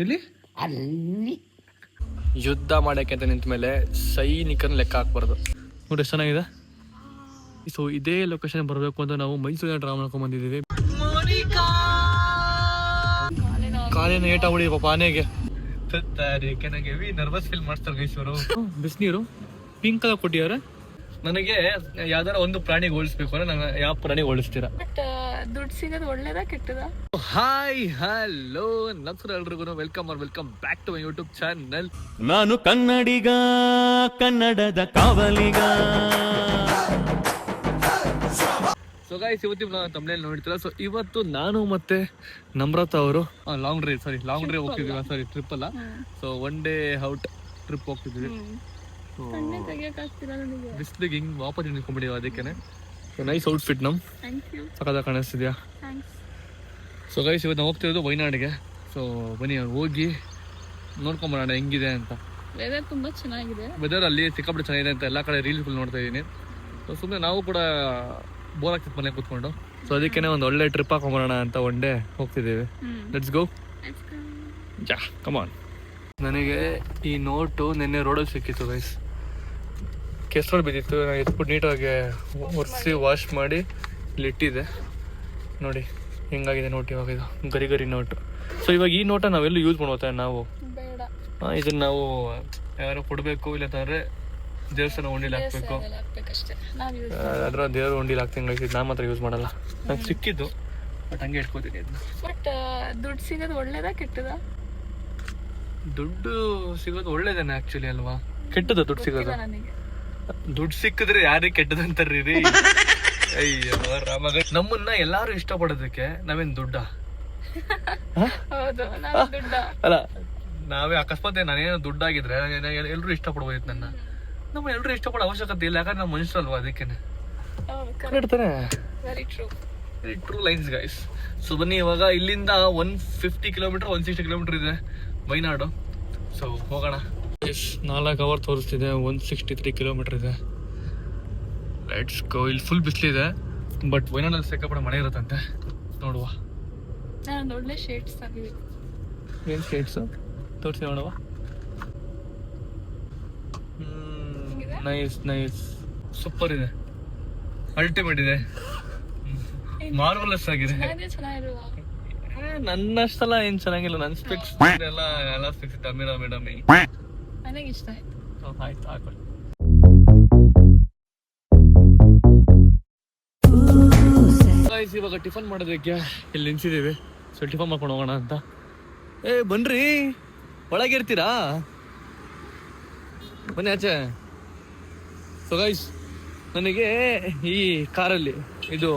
ಎಲ್ಲಿ ಅಲ್ಲಿ ಯುದ್ಧ ಮಾಡಕ್ಕೆ ಅಂತ ನಿಂತ ಮೇಲೆ ಸೈನಿಕನ ಲೆಕ್ಕ ಹಾಕ್ಬಾರ್ದು. ನೋಡಿ ಎಷ್ಟು ಚೆನ್ನಾಗಿದೆ. ಸೊ ಇದೇ ಲೊಕೇಶನ್ ಬರಬೇಕು ಅಂತ ನಾವು ಮೈಸೂರಿನ ಡ್ರಾ ಮಾಡ್ಕೊಂಡ್ ಬಂದಿದ್ದೀವಿ. ಕಾಲಿನ ಏಟ ಹೊಡಿ ಪಾಪ ಆನೆಗೆ. ನನಗೆ ನರ್ವಸ್ ಫೀಲ್ ಮಾಡ್ತಾರೆ ಗೈಸೂರು. ಬಿಸಿನೀರು ಪಿಂಕ್ ಕಲರ್ ಕೊಟ್ಟಿದ್ದಾರೆ. ನನಗೆ ಯಾವ್ದಾರ ಒಂದು ಪ್ರಾಣಿಗೆ ಹೋಲಿಸ್ಬೇಕು ಅಂದ್ರೆ ನಾನು ಯಾವ ಪ್ರಾಣಿಗೆ ಹೋಲಿಸ್ತೀರಾ? ದುಡ್ಡು ಸಿಗೋದು ಒಳ್ಳೇದಾ ಕೆಟ್ಟದಾ? ಹಾಯ್ ಹಲೋ ನಮಸ್ಕಾರ ಎಲ್ರಿಗೂ, welcome back to my YouTube channel. ನಾನು ಕನ್ನಡಿಗ, ಕನ್ನಡದ ಕಾವಲಿಗ. ಸೊ ಗೈಸ್, ಇವತ್ತು ತಮ್ಮನೇಲಿ ನೋಡ್ತೀರಾ. ಸೊ ಇವತ್ತು ನಾನು ಮತ್ತೆ ನಮ್ರತ ಅವರು ಲಾಂಗ್ ಡ್ರೈವ್ ಹೋಗ್ತಿದ್ವಿ. ಟ್ರಿಪ್ ಅಲ್ಲ, so one day out trip ಹೋಗ್ತಿದ್ವಿ. ಬಿಸ್ಲಿಗೆ ಹಿಂಗ್ ವಾಪಸ್ ನಿಂತ್ಕೊಂಡ್ಬಿಡಿ, ಅದಕ್ಕೇನೆ. ಸೊ ನೈಸ್ ಔಟ್ಫಿಟ್ ನಮ್ ಸಕದ ಕಾಣಿಸ್ತಿದ್ಯಾ? ಸೊ ಗೈಸ್, ಇವತ್ತು ನಾವು ಹೋಗ್ತಿರೋದು ವಯನಾಡಿಗೆ. ಸೊ ಬನ್ನಿ ಹೋಗಿ ನೋಡ್ಕೊಂಬರೋಣ ಹೆಂಗಿದೆ ಅಂತ. ವೆದರ್ ತುಂಬಾ ಚೆನ್ನಾಗಿದೆ. ವೆದರ್ ಅಲ್ಲಿ ಸಿಕ್ಕಾಪಟ್ಟೆ ಚೆನ್ನಾಗಿದೆ ಅಂತ ಎಲ್ಲ ಕಡೆ ರೀಲ್ಸ್ ನೋಡ್ತಾ ಇದೀನಿ. ಸೊ ಸುಮ್ಮನೆ ನಾವು ಕೂಡ ಬೋರ್ ಆಗ್ತಿತ್ತು ಮನೆ ಕೂತ್ಕೊಂಡು. ಸೊ ಅದಕ್ಕೇನೆ ಒಂದು ಒಳ್ಳೆ ಟ್ರಿಪ್ ಹಾಕೊಂಬರೋಣ ಅಂತ ಒನ್ ಡೇ ಹೋಗ್ತಿದ್ದೀವಿ. Let's go. Yeah come on. ನನಗೆ ಈ ನೋಟು ನಿನ್ನೆ ರೋಡಲ್ಲಿ ಸಿಕ್ಕಿತ್ತು ಗೈಸ್. ಕೆಸರು ಬಿದ್ದಿತ್ತು. ನಾನು ಎತ್ಬಿಟ್ಟು ನೀಟಾಗಿ ಒರೆಸಿ ವಾಶ್ ಮಾಡಿ ಇಲ್ಲಿ ಇಟ್ಟಿದ್ದೆ. ನೋಡಿ ಹೆಂಗಾಗಿದೆ ನೋಟ್. ಇವಾಗ ಇದು ಗರಿ ನೋಟು. ಸೊ ಇವಾಗ ಈ ನೋಟ ನಾವೆಲ್ಲೂ ಯೂಸ್ ಮಾಡ್ಬೋತಾ ನಾವು? ಇದನ್ನ ನಾವು ಯಾರು ಕೊಡಬೇಕು, ಇಲ್ಲಂತಂದ್ರೆ ದೇವಸ್ಥಾನ ಉಂಡಿಲಿ ಹಾಕ್ಬೇಕು. ಅದ್ರ ದೇವ್ರ ಉಂಡಿಲಿ ಹಾಕ್ತೀನಿ. ನಾನು ಮಾತ್ರ ಯೂಸ್ ಮಾಡಲ್ಲ. ನಂಗೆ ಸಿಕ್ಕಿದ್ದು ಬಟ್ ಹಂಗೆ ಇಟ್ಕೋತೀನಿ. ಬಟ್ ದುಡ್ಡು ಸಿಗೋದು ಒಳ್ಳೇದಾ ಕೆಟ್ಟದಾ? ದುಡ್ಡು ಸಿಗೋದು ಒಳ್ಳೇದೇನೆ ಆಕ್ಚುಲಿ ಅಲ್ವಾ? ಕೆಟ್ಟದ ದುಡ್ಡು ಸಿಗೋದು? ದುಡ್ಡು ಸಿಕ್ಕಿದ್ರೆ ಯಾರಿಗೆ ಕೆಟ್ಟದಂತಾರ್ರಿ? ಅಯ್ಯೋ ರಾಮ, ನಮ್ಮನ್ನ ಎಲ್ಲಾರು ಇಷ್ಟಪಡೋದಕ್ಕೆ ನಾವೇನ್ ದುಡ್ಡ ಅಲ್ಲ? ನಾವೇ ಅಕಸ್ಮಾತ್ ನಾನೇನೋ ದುಡ್ಡಾಗಿದ್ರೆ ಎಲ್ರು ಇಷ್ಟಪಡ್ಬೋದಿತ್ತು ನನ್ನ. ನಮ್ಮ ಎಲ್ರು ಇಷ್ಟಪಡೋ ಅವಶ್ಯಕತೆ ಇಲ್ಲ, ಯಾಕಂದ್ರೆ ನಾವು ಮನುಷ್ಯರಲ್ವಾ, ಅದಕ್ಕೇನೆ. Very true lines guys. So ಬನ್ನಿ, ಇವಾಗ ಇಲ್ಲಿಂದ 150 ಕಿಲೋಮೀಟರ್ 160 ಕಿಲೋಮೀಟರ್ ಇದೆ ವಯನಾಡು. ಸೊ ಹೋಗೋಣ. 4 ಅವರ್ ತೋರಿಸ್ತಿದೆ. 163 ಕಿಲೋಮೀಟರ್ ಇದೆ. Let's go. ಇಲ್ಲಿ ಫುಲ್ ಬಿಸಿಲಿದೆ, ಬಟ್ ವಯನಾಡಲ್ಲಿ ಸಿಕ್ಕಾಪಟ್ಟೆ ಮಳೆ ಇರುತ್ತಂತೆ. ನೋಡುವ. ಒಳ್ಳೆ ಶೇಡ್ಸ್ ಆಗಿದೆ. ಏನ್ ಶೇಡ್ಸ್ ತೋರಿಸಿ ನೋಡುವ. ನೈಸ್ ಸೂಪರ್ ಇದೆ. ಅಲ್ಟಿಮೇಟ್ ಇದೆ. ಮಾರ್ವಲಸ್ ಆಗಿದೆ. ನನ್ನಷ್ಟಲ್ಲ ಏನ್ ಚೆನ್ನಾಗಿಲ್ಲ. ನನ್ನ ಸ್ಪೆಕ್ಸ್ ಎಲ್ಲ ಸ್ಪೆಕ್ಸ್ ಮೇಡಮ್ ನನಗೆ ಇಷ್ಟ ಆಯ್ತು. ಆಯ್ತು ಹಾಕೊಳ್ಳಿ. ಇವಾಗ ಟಿಫನ್ ಮಾಡೋದಕ್ಕೆ ಇಲ್ಲಿ ನಿಲ್ಸಿದೀವಿ. ಸೊ ಟಿಫನ್ ಮಾಡ್ಕೊಂಡು ಹೋಗೋಣ ಅಂತ. ಬನ್ರಿ, ಒಳಗೆ ಇರ್ತೀರಾ? ಬನ್ನಿ ಆಚೆ. ಸೊ ಗೈಸ್, ನನಗೆ ಈ ಕಾರಲ್ಲಿ ಇದು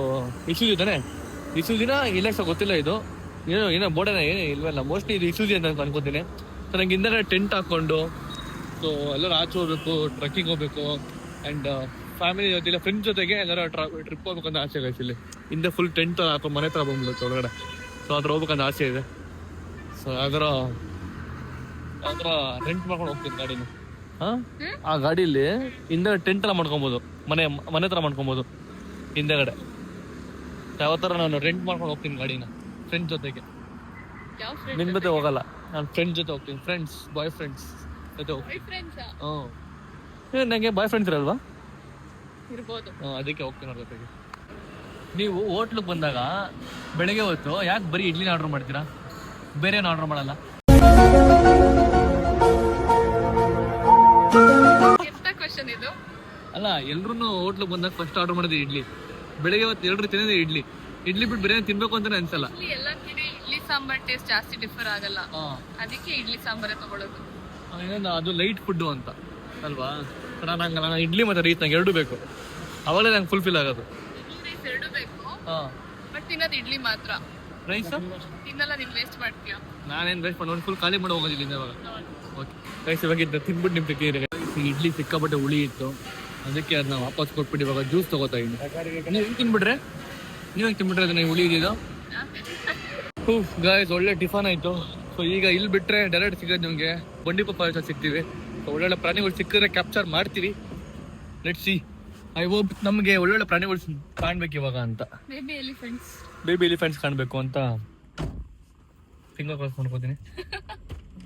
ಇಸೂಜಿ ತಾನೆ, ಇಸೂಜಿನ ಇಲೆಕ್ಸ ಗೊತ್ತಿಲ್ಲ. ಇದು ಏನೋ ಬೋರ್ಡೇನ ಏನೇ ಇಲ್ವಲ್ಲ, ಮೋಸ್ಟ್ಲಿ ಇದು ಇಸೂಜಿ ಅಂತ ಅನ್ಕೋತೀನಿ. ಸೊ ನಂಗೆ ಹಿಂದೆ ಟೆಂಟ್ ಹಾಕೊಂಡು ಸೊ ಎಲ್ಲರೂ ಆಚೆ ಹೋಗ್ಬೇಕು, ಟ್ರಕ್ಕಿಂಗ್ ಹೋಗ್ಬೇಕು, ಆ್ಯಂಡ್ ಫ್ಯಾಮಿಲಿ ಜೊತೆ ಇಲ್ಲ ಫ್ರೆಂಡ್ಸ್ ಜೊತೆಗೆ ಎಲ್ಲರೂ ಟ್ರಿಪ್ ಹೋಗ್ಬೇಕಂತ ಆಸೆ ಗೈಸ್. ಇಲ್ಲಿ ಹಿಂದೆ ಫುಲ್ ಟೆಂಟ್ ಹಾಕೊಂಡು ಮನೆ ಥರ ಬಂದ್ಬಿಡುತ್ತೆ ಒಳಗಡೆ. ಸೊ ಅದ್ರ ಹೋಗ್ಬೇಕಂತ ಆಸೆ ಇದೆ. ಸೊ ಯಾವ್ದಾರ ರೆಂಟ್ ಮಾಡ್ಕೊಂಡು ಹೋಗ್ತೀನಿ ಗಾಡಿನ. ಆ ಗಾಡೀಲಿ ಹಿಂದೆ ಟೆಂಟ್ ಎಲ್ಲ ಮಾಡ್ಕೊಬೋದು, ಮನೆ ಥರ ಮಾಡ್ಕೊಬೋದು ಹಿಂದೆಗಡೆ. ಯಾವ ಥರ ನಾನು ರೆಂಟ್ ಮಾಡ್ಕೊಂಡು ಹೋಗ್ತೀನಿ ಗಾಡಿನ ಫ್ರೆಂಡ್ಸ್ ಜೊತೆಗೆ. ನಿನ್ ಜೊತೆ ಹೋಗಲ್ಲ, ನಾನು ಫ್ರೆಂಡ್ಸ್ ಜೊತೆ ಹೋಗ್ತೀನಿ. ಬಾಯ್ ಫ್ರೆಂಡ್ಸ್ ಜೊತೆ ಹೋಗ್ತೀನಿ. ನನಗೆ ಬಾಯ್ ಫ್ರೆಂಡ್ಸ್ ಇರಲ್ವಾ? ಅದಕ್ಕೆ ಹೋಗ್ತೀನಿ ಅವ್ರ ಜೊತೆಗೆ. ನೀವು ಹೋಟ್ಲಿಗೆ ಬಂದಾಗ ಬೆಳಗ್ಗೆ ಹೊತ್ತು ಯಾಕೆ ಬರೀ ಇಡ್ಲಿನ ಆರ್ಡರ್ ಮಾಡ್ತೀರಾ? ಬೇರೆ ಏನು ಆರ್ಡರ್ ಮಾಡಲ್ಲ? ಅಲ್ಲ, ಎಲ್ರು ಹೋಟ್ಲಿಗೆ ಬಂದಾಗ ಫಸ್ಟ್ ಆರ್ಡರ್ ಮಾಡೋದು ಇಡ್ಲಿ. ಬೆಳಗ್ಗೆ ಹೊತ್ತು ಎಲ್ರು ತಿನ್ನೋದು ಇಡ್ಲಿ ಬಿಟ್ಟು ಬೇರೆ ತಿನ್ಬೇಕು ಅಂತಾನೆ ಅನ್ಸಲ್ಲ. ಇಡ್ಲಿ ಸಾಂಬಾರ್ ಟೇಸ್ಟ್ ಜಾಸ್ತಿ ಡಿಫರ್ ಆಗಲ್ಲ, ಅದಕ್ಕೆ ಇಡ್ಲಿ ಸಾಂಬಾರೇ ತಗೊಳ್ಳೋದು. ಅದು ಲೈಟ್ ಫುಡ್ ಅಂತ ಅಲ್ವಾ? ನಾನು ಇಡ್ಲಿ ಮತ್ತೆ ರೈಸ್ ನಂಗೆ ಎರಡು ಬೇಕು, ಅವಾಗಲೇ ನಂಗೆ ಫುಲ್ಫಿಲ್ ಆಗೋದು. ಎರಡು ಬೇಕು, ಬಟ್ ತಿನ್ನೋದು ಇಡ್ಲಿ ಮಾತ್ರ. ರೈಸ್ ತಿನ್ನಲ್ಲ, ನೀನು ವೇಸ್ಟ್ ಮಾಡ್ತೀಯ. ನಾನೇನು ವೇಸ್ಟ್ ಮಾಡೋದು, ಫುಲ್ ಖಾಲಿ ಮಾಡಿ ಹೋಗೋದಿಲ್ಲ ಇವಾಗ. ಓಕೆ ರೈಸ್ ಇವಾಗ ತಿನ್ಬಿಟ್ಟು ನಿಮ್ಗೆ ಇಡ್ಲಿ ಸಿಕ್ಕಾಪಟ್ಟೆ ಹುಳಿ ಇತ್ತು, ಅದಕ್ಕೆ ಅದನ್ನ ವಾಪಸ್ ಕೊಟ್ಬಿಟ್ಟು ಇವಾಗ ಜ್ಯೂಸ್ ತಗೋತಾ ಇದ್ದೀನಿ. ನೀವು ಹೆಂಗೆ ತಿನ್ಬಿಟ್ರೆ ಅದನ್ನ ಹುಳಿ ಇದ್ದಿದ್ದು. ಗಾಯ್ಸ್, ಒಳ್ಳೆ ಟಿಫನ್ ಆಯಿತು. ಸೊ ಈಗ ಇಲ್ಲಿ ಬಿಟ್ಟರೆ ಡೈರೆಕ್ಟ್ ಸಿಗೋದು ನಿಮಗೆ ಬಂಡೀಪುರ ಸಿಗ್ತೀವಿ. ಒಳ್ಳೊಳ್ಳೆ ಪ್ರಾಣಿಗಳು ಸಿಕ್ಕಿದ್ರೆ ಕ್ಯಾಪ್ಚರ್ ಮಾಡ್ತೀವಿ. Let's see. ಐ ಹೋಪ್ ನಮಗೆ ಒಳ್ಳೊಳ್ಳೆ ಪ್ರಾಣಿಗಳು ಕಾಣ್ಬೇಕು ಇವಾಗ ಅಂತ. ಬೇಬಿ ಎಲಿಫೆಂಟ್ಸ್ ಕಾಣ್ಬೇಕು ಅಂತ ಫಿಂಗರ್ ಕ್ರಾಸ್ ಮಾಡ್ಕೋತೀನಿ.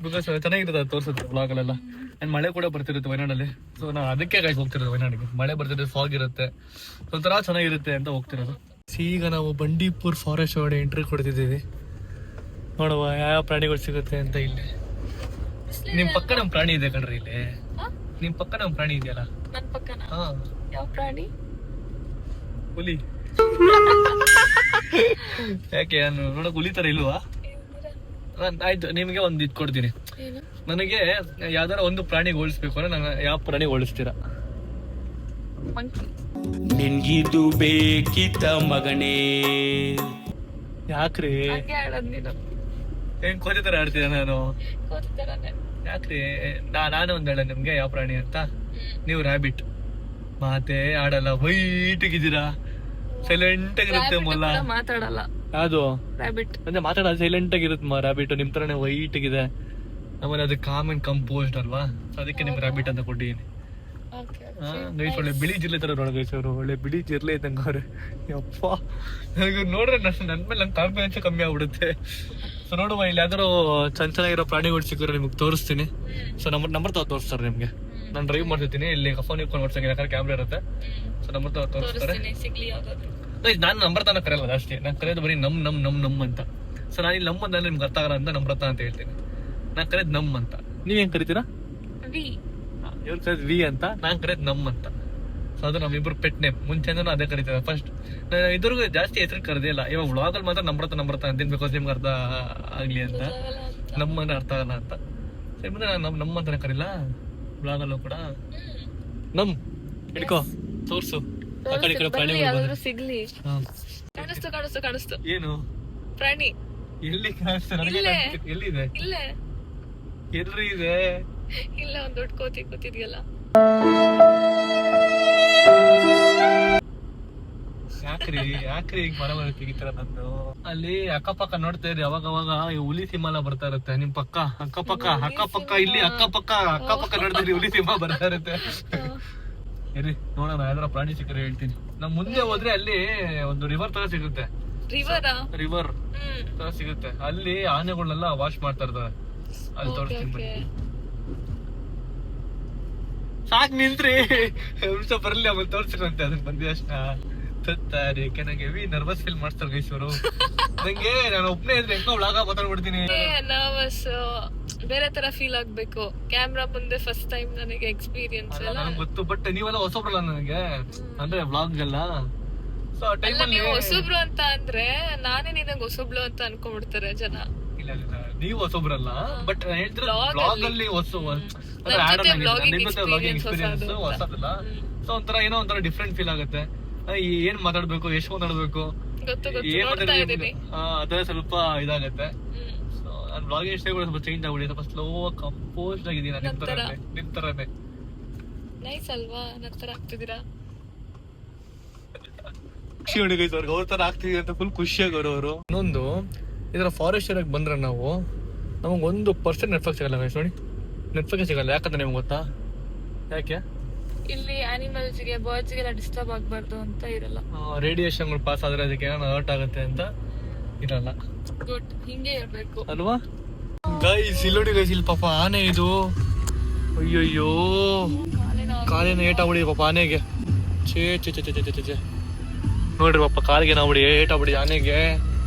ಬಿಕಾಸ್ ಚೆನ್ನಾಗಿರುತ್ತೆ ಅದು ತೋರಿಸುತ್ತೆ ಬ್ಲಾಗಲ್ಲೆಲ್ಲ. ಆ್ಯಂಡ್ ಮಳೆ ಕೂಡ ಬರ್ತಿರುತ್ತೆ ವಯನಾಡಲ್ಲಿ. ಸೊ ನಾವು ಅದಕ್ಕೆ ಗಾಯ್ಸ್ ಹೋಗ್ತಿರೋದು ವಯನಾಡಿಗೆ. ಮಳೆ ಬರ್ತಿರುತ್ತೆ, ಫಾಗ್ ಇರುತ್ತೆ, ಒಂಥರ ಚೆನ್ನಾಗಿರುತ್ತೆ ಅಂತ ಹೋಗ್ತಿರೋದು. ಈಗ ನಾವು ಬಂಡೀಪುರ್ ಫಾರೆಸ್ಟ್ ಒಳಗಡೆ ಎಂಟ್ರಿ ಕೊಡ್ತಿದ್ದೀವಿ. ನೋಡುವ ಯಾವ ಪ್ರಾಣಿಗಳು ಸಿಗುತ್ತೆ ಅಂತ. ಇಲ್ಲಿ ನಿಮ್ ಪಕ್ಕ ನಮ್ ಪ್ರಾಣಿ ಇದೆ ಕಣ್ರಿ. ಇಲ್ಲಿ ನಿಮ್ ಪಕ್ಕ ನಮ್ ಪ್ರಾಣಿ ಇದೆಯಲ್ಲ. ನನ್ ಪಕ್ಕನ ಹಾ, ಯಾವ ಪ್ರಾಣಿ? ಹುಲಿ. ಯಾಕೆ ನಾನು ನೋಡಕ್ ಹುಲಿ ತರ ಇಲ್ವಾ? ಆಯ್ತು, ನಿಮ್ಗೆ ಒಂದ್ ಇದ್ ಕೊಡ್ತೀನಿ. ಏನು? ನನಗೆ ಯಾವ್ದಾರ ಒಂದು ಪ್ರಾಣಿ ಹೋಲಿಸ್ಬೇಕು ಅಂದ್ರೆ ನಾನು ಯಾವ ಪ್ರಾಣಿ ಹೋಲಿಸ್ತೀರಾ? ಮಂಕಿ. ನಿನ್ಗಿದು ಬೇಕಿತ್ತ ಮಗನೇ? ಯಾಕ್ರಿ ಹಂಗೆ ಆಡೋದ್ ನೀನು. ಏನ್ ಕೋತಿ ತರ ಆಡ್ತೀರ ನಾನು? ಕೋತಿ ತರಾನೇ. ಯಾಕ್ರಿ ನಾನು ಒಂದ್ ಹೇಳ ನಿಮ್ಗೆ ಯಾವ ಪ್ರಾಣಿ ಅಂತ. ನೀವು ರ್ಯಾಬಿಟ್. ಮಾತೇ ಆಡಲ್ಲ, ವೈಟ್ ಆಗಿದ್ದೀರಾ, ಸೈಲೆಂಟ್ ಆಗಿರುತ್ತೆ ಮೊಲ. Rabbit ಕೂಡ ಮಾತಾಡಲ್ಲ. ಯಾವ್ದು ರಾಬಿಟ್ ಅಂದ್ರೆ ಮಾತಾಡೋದು ಸೈಲೆಂಟ್ ಆಗಿರುತ್ತೆ ರ್ಯಾಬಿಟ್. ನಿಮ್ ತರನೇ ವೈಟ್ ಆಗಿದೆ. ಆಮೇಲೆ ಅದು ಕಾಮ್ ಅಂಡ್ ಕಂಪೋಸ್ಡ್ ಅಲ್ವಾ, ಸೊ ಅದಕ್ಕೆ ನಿಮ್ಗೆ ರ್ಯಾಬಿಟ್ ಅಂತ ಕೊಟ್ಟಿದ್ದೀನಿ. ಗೈಸ್ ಒಳ್ಳೆ ಬಿಳಿ ಜಿರ್ಲೆ ತರ ನೋಡ ಗೈಸ್ ಅವರು. ಒಳ್ಳೆ ಬಿಳಿ ಜಿರ್ಲೆ ಇದ್ದಂಗ ಅವ್ರೆ. ಯಪ್ಪ, ನನಗೆ ನೋಡ್ರೆ ನನ್ ಮೇಲೆ ನನ್ ಕಾನ್ಫಿಡೆನ್ಸ್ ಕಮ್ಮಿ ಆಗ್ಬಿಡುತ್ತೆ. ಸೊ ನೋಡುವ, ಇಲ್ಲಿ ಯಾವ್ದಾರು ಚೆನ್ನಾಗಿರೋ ಪ್ರಾಣಿಗಳು ಸಿಕ್ಕಿದ್ರೆ ನಿಮ್ಗೆ ತೋರಿಸ್ತೀನಿ. ಸೊ ನಂಬರ್ ತೋರಿಸ್ತಾರೆ ನಿಮ್ಗೆ. ನಾನು ಡ್ರೈವ್ ಮಾಡ್ತಿರ್ತೀನಿ, ಇಲ್ಲಿ ಫೋನ್ ಇಟ್ಕೊಂಡು ನೋಡ್ತೀನಿ, ಯಾಕಂದ್ರೆ ಕ್ಯಾಮ್ರಾ ಇರುತ್ತೆ. ಸೊ ನಂಬರ್ ತೋರಿಸ್ತಾರೆ. ಸಿಗ್ಲಿ ಯಾವ್ದಾದ್ರು. ನಾನು ನಂಬರ್ ತಾನ ಕರೆಯಲ್ಲ ಜಾಸ್ತಿ, ನಾನು ಕರೆಯೋದು ಬರೀ ನಮ್ ಅಂತ. ಸೊ ನಾನು ಇಲ್ಲಿ ಅಂತ ನಿಮ್ಗೆ ಅರ್ಥ ಆಗಲ್ಲ ಅಂತ ನಂಬರ್ ಅಂತ ಹೇಳ್ತೀನಿ. ನಾನು ಕರೆಯೋದು ನಮ್ ಅಂತ. ನೀವ್ ಹೆಂಗ್ ಕರಿತೀರಾ? ವಿ. ಇವ್ರು ಕರೆದ್ ವಿ ಅಂತ, ನಾನ್ ಕರೆಯೋದು ನಮ್ ಅಂತ. ಸೊ ಅದು ನಮ್ಮಿಬ್ರು ಪೆಟ್ ನೇಮ್. ಮುಂಚೆನೂ ಅದೇ ಕರಿತಾರೆ. ಫಸ್ಟ್ ಇದ್ರಿಗೂ ಜಾಸ್ತಿ ಹೆಸರು ಕರೆದೇ ಇಲ್ಲ. ಇವಾಗ ವ್ಲಾಗಲ್ಲಿ ಮಾತ್ರ ನಂಬರ್ತಾ ಅಂತೀನಿ, ಬಿಕಾಸ್ ನಿಮ್ಗೆ ಅರ್ಥ ಆಗ್ಲಿ ಅಂತ. ನಮ್ಮ ಅಂದ್ರೆ ಅರ್ಥ ಆಗಲ್ಲ ಅಂತ. ಮುಂದೆ ನಾನು ನಮ್ಮ ಅಂತಾನೆ ಕರಿಲ್ಲ ವ್ಲಾಗಲ್ಲೂ ಕೂಡ. ನಮ್ ಹಿಡ್ಕೋ, ತೋರ್ಸು. ಆ ಕಡೆ ಈ ಕಡೆ ಪ್ರಾಣಿಗಳು ಬಂದ್ರೆ. ಸಿಗ್ಲಿ. ಹಾ. ಕಾಣಿಸ್ತು ಏನು ಪ್ರಾಣಿ. ಎಲ್ಲಿ ಕಾಣಿಸ್ತಾರೆ? ಇಲ್ಲೇ. ಎಲ್ಲಿದೆ? ಇಲ್ಲೇ ಎಲ್ರಿ ಇದೆ? ಇಲ್ಲ, ಒಂದ್ ದೊಡ್ಡ ಕೋತಿ ಕೂತಿದ್ಯಲ್ಲ. ಯಾಕ್ರಿ ಈಗ ಮರ ತೆಗಿತಾರ ನಂದು. ಅಲ್ಲಿ ಅಕ್ಕಪಕ್ಕ ನೋಡ್ತಾ ಇದ್ರಿ, ಅವಾಗ ಈ ಹುಲಿ ಸಿಂಹ ಬರ್ತಾ ಇರುತ್ತೆ ನಿಮ್ ಪಕ್ಕ. ಅಕ್ಕಪಕ್ಕ ಇಲ್ಲಿ ಅಕ್ಕಪಕ್ಕ ನೋಡ್ತೀರಿ, ಹುಲಿ ಸಿಂಹ ಬರ್ತಾ ಇರುತ್ತೆ. ಇರಿ ನೋಡೋಣ, ಯಾವ್ದಾರ ಪ್ರಾಣಿ ಸಿಕ್ಕರೆ ಹೇಳ್ತೀನಿ. ನಮ್ ಮುಂದೆ ಹೋದ್ರೆ ಅಲ್ಲಿ ಒಂದು ರಿವರ್ ತರ ಸಿಗುತ್ತೆ. ರಿವರ್ ತರ ಸಿಗುತ್ತೆ. ಅಲ್ಲಿ ಆನೆಗಳನ್ನೆಲ್ಲ ವಾಶ್ ಮಾಡ್ತಾ ಇರ್ತಾರೆ. ಅಲ್ಲಿ ತೋರಿಸ್ತೀನಿ ಬನ್ನಿ. ಸಾಕ್ ನಿಂತ್ರಿ, ನಿಮಿಷ ಬರ್ಲಿ, ಆಮೇಲೆ ತೋರ್ಸಿರಂತೆ. ಅದನ್ನ ಬಂದಿ ಅಷ್ಟ ಯಾಕೆ ನಂಗೆ ಹೆವಿ ನರ್ವಸ್ ಫೀಲ್ ಮಾಡ್ತಾರೆ ಗೈಸವರು. ನಂಗೆ ನಾನು ಒಬ್ಬನೇ ಇದ್ರೆ ಹೆಂಗೋ ಒಳಗ ಮಾತಾಡ್ಬಿಡ್ತೀನಿ. ನರ್ವಸ್, ಬೇರೆ ತರ ಫೀಲ್ ಆಗ್ಬೇಕು. ಕ್ಯಾಮ್ರಾ ಮುಂದೆ ಫಸ್ಟ್ ಟೈಮ್ ನನಗೆ ಎಕ್ಸ್ಪೀರಿಯನ್ಸ್ ಎಲ್ಲ ನನಗೆ ಗೊತ್ತು. ಬಟ್ ನೀವೆಲ್ಲ ಹೊಸಬ್ರಲ್ಲ ನನಗೆ, ಅಂದ್ರೆ ವ್ಲಾಗ್ ಎಲ್ಲ. ಸೊ ಆ ಟೈಮಲ್ಲಿ ನೀವು ಹೊಸಬ್ರು ಅಂತ ಅಂದ್ರೆ ನಾನೇ ನಿನಗೆ ಹೊಸಬ್ಳು ಅಂತ ಅನ್ಕೊಂಡ್ಬಿಡ್ತಾರೆ ಜನ. ಇಲ್ಲ ನೀವು ಹೊಸಬ್ರಲ್ಲ, ಬಟ್ ಹೇಳ್ತಿರೋ ಬ್ಲಾಗ್ ಅಲ್ಲಿ ಹೊಸದಲ್ಲ. ಸೊ ಒಂಥರ ಏನೋ ಒಂಥರ ಡಿಫ್ರೆಂಟ್ ಫೀಲ್ ಆಗುತ್ತೆ. ಏನ್ ಮಾತಾಡ್ಬೇಕು, ಎಷ್ಟು ಮಾತಾಡ್ಬೇಕು, ಏನ್ ಮಾತಾಡ್ಬೇಕು, ಅದೇ ಸ್ವಲ್ಪ ಇದಾಗತ್ತೆ. ಸೊ ನಾನು ಬ್ಲಾಗಿಂಗ್ ಸ್ಟೈಲ್ ಕೂಡ ಸ್ವಲ್ಪ ಚೇಂಜ್ ಆಗ್ಬಿಡಿ. ಸ್ವಲ್ಪ ಸ್ಲೋ ಕಂಪೋಸ್ಡ್ ಆಗಿದ್ದೀನಿ ನಿಮ್ ತರನೇ. ನೈಸ್ ಅಲ್ವಾ? ನನ್ನ ತರ ಆಗ್ತಿದ್ದೀರಾ? ಖುಷಿ ಹೊಡಿ ಗೈಸ್ ಅವ್ರಿಗೆ, ಅವ್ರ ತರ ಆಗ್ತಿದೀವಿ ಅಂತ ಫುಲ್ ಖುಷಿಯಾಗೋರು ಅವರು. ಇನ್ನೊಂದು, ಇದರ ಫಾರೆಸ್ಟ್ ಏರಿಯಾಗೆ ಬಂದ್ರೆ ನಾವು ನಮಗೆ 1% ನೆಟ್ವರ್ಕ್ ಸಿಗಲ್ಲ ಗೈಸ್. ನೋಡಿ, ನೆಟ್ವರ್ಕ್ ಸಿಗಲ್ಲ. ಯಾಕಂದ್ರೆ ನಿಮ್ಗೆ ಗೊತ್ತಾ ಯಾಕೆ? ಇಲ್ಲಿ ಆನಿಮಲ್ಸ್ ಗೆ, ಬರ್ಡ್ಸ್ ಗೆಲ್ಲ ಡಿಸ್ಟರ್ಬ್ ಆಗ್ಬಾರ್ದು ಅಂತ ಇರಲ್ಲ. ರೇಡಿಯೇಷನ್ ಪಾಸ್ ಆದ್ರೆ ಅದಕ್ಕೆ ಏನೋ ಹರ್ಟ್ ಆಗುತ್ತೆ ಅಂತ ಇರಲ್ಲ. ಗುಡ್, ಹಿಂಗೆ ಇರ್ಬೇಕು ಅಲ್ವಾ ಗೈಸ್? ಇಲ್ಲಿ ನೋಡಿ ಗೈಸ್, ಇಲ್ಲಿ ಪಾಪ ಆನೆ ಇದು. ಅಯ್ಯಯ್ಯೋ, ಕಾಲಿನ ಏಟಾಗ್ಬಿಡಿ ಪಾಪ ಆನೆಗೆ. ಚೇ ನೋಡ್ರಿ ಪಾಪ, ಕಾಲಿಗೆ ನಾವ್ಬಿಡಿ ಏಟಾಗ್ಬಿಡಿ ಆನೆಗೆ.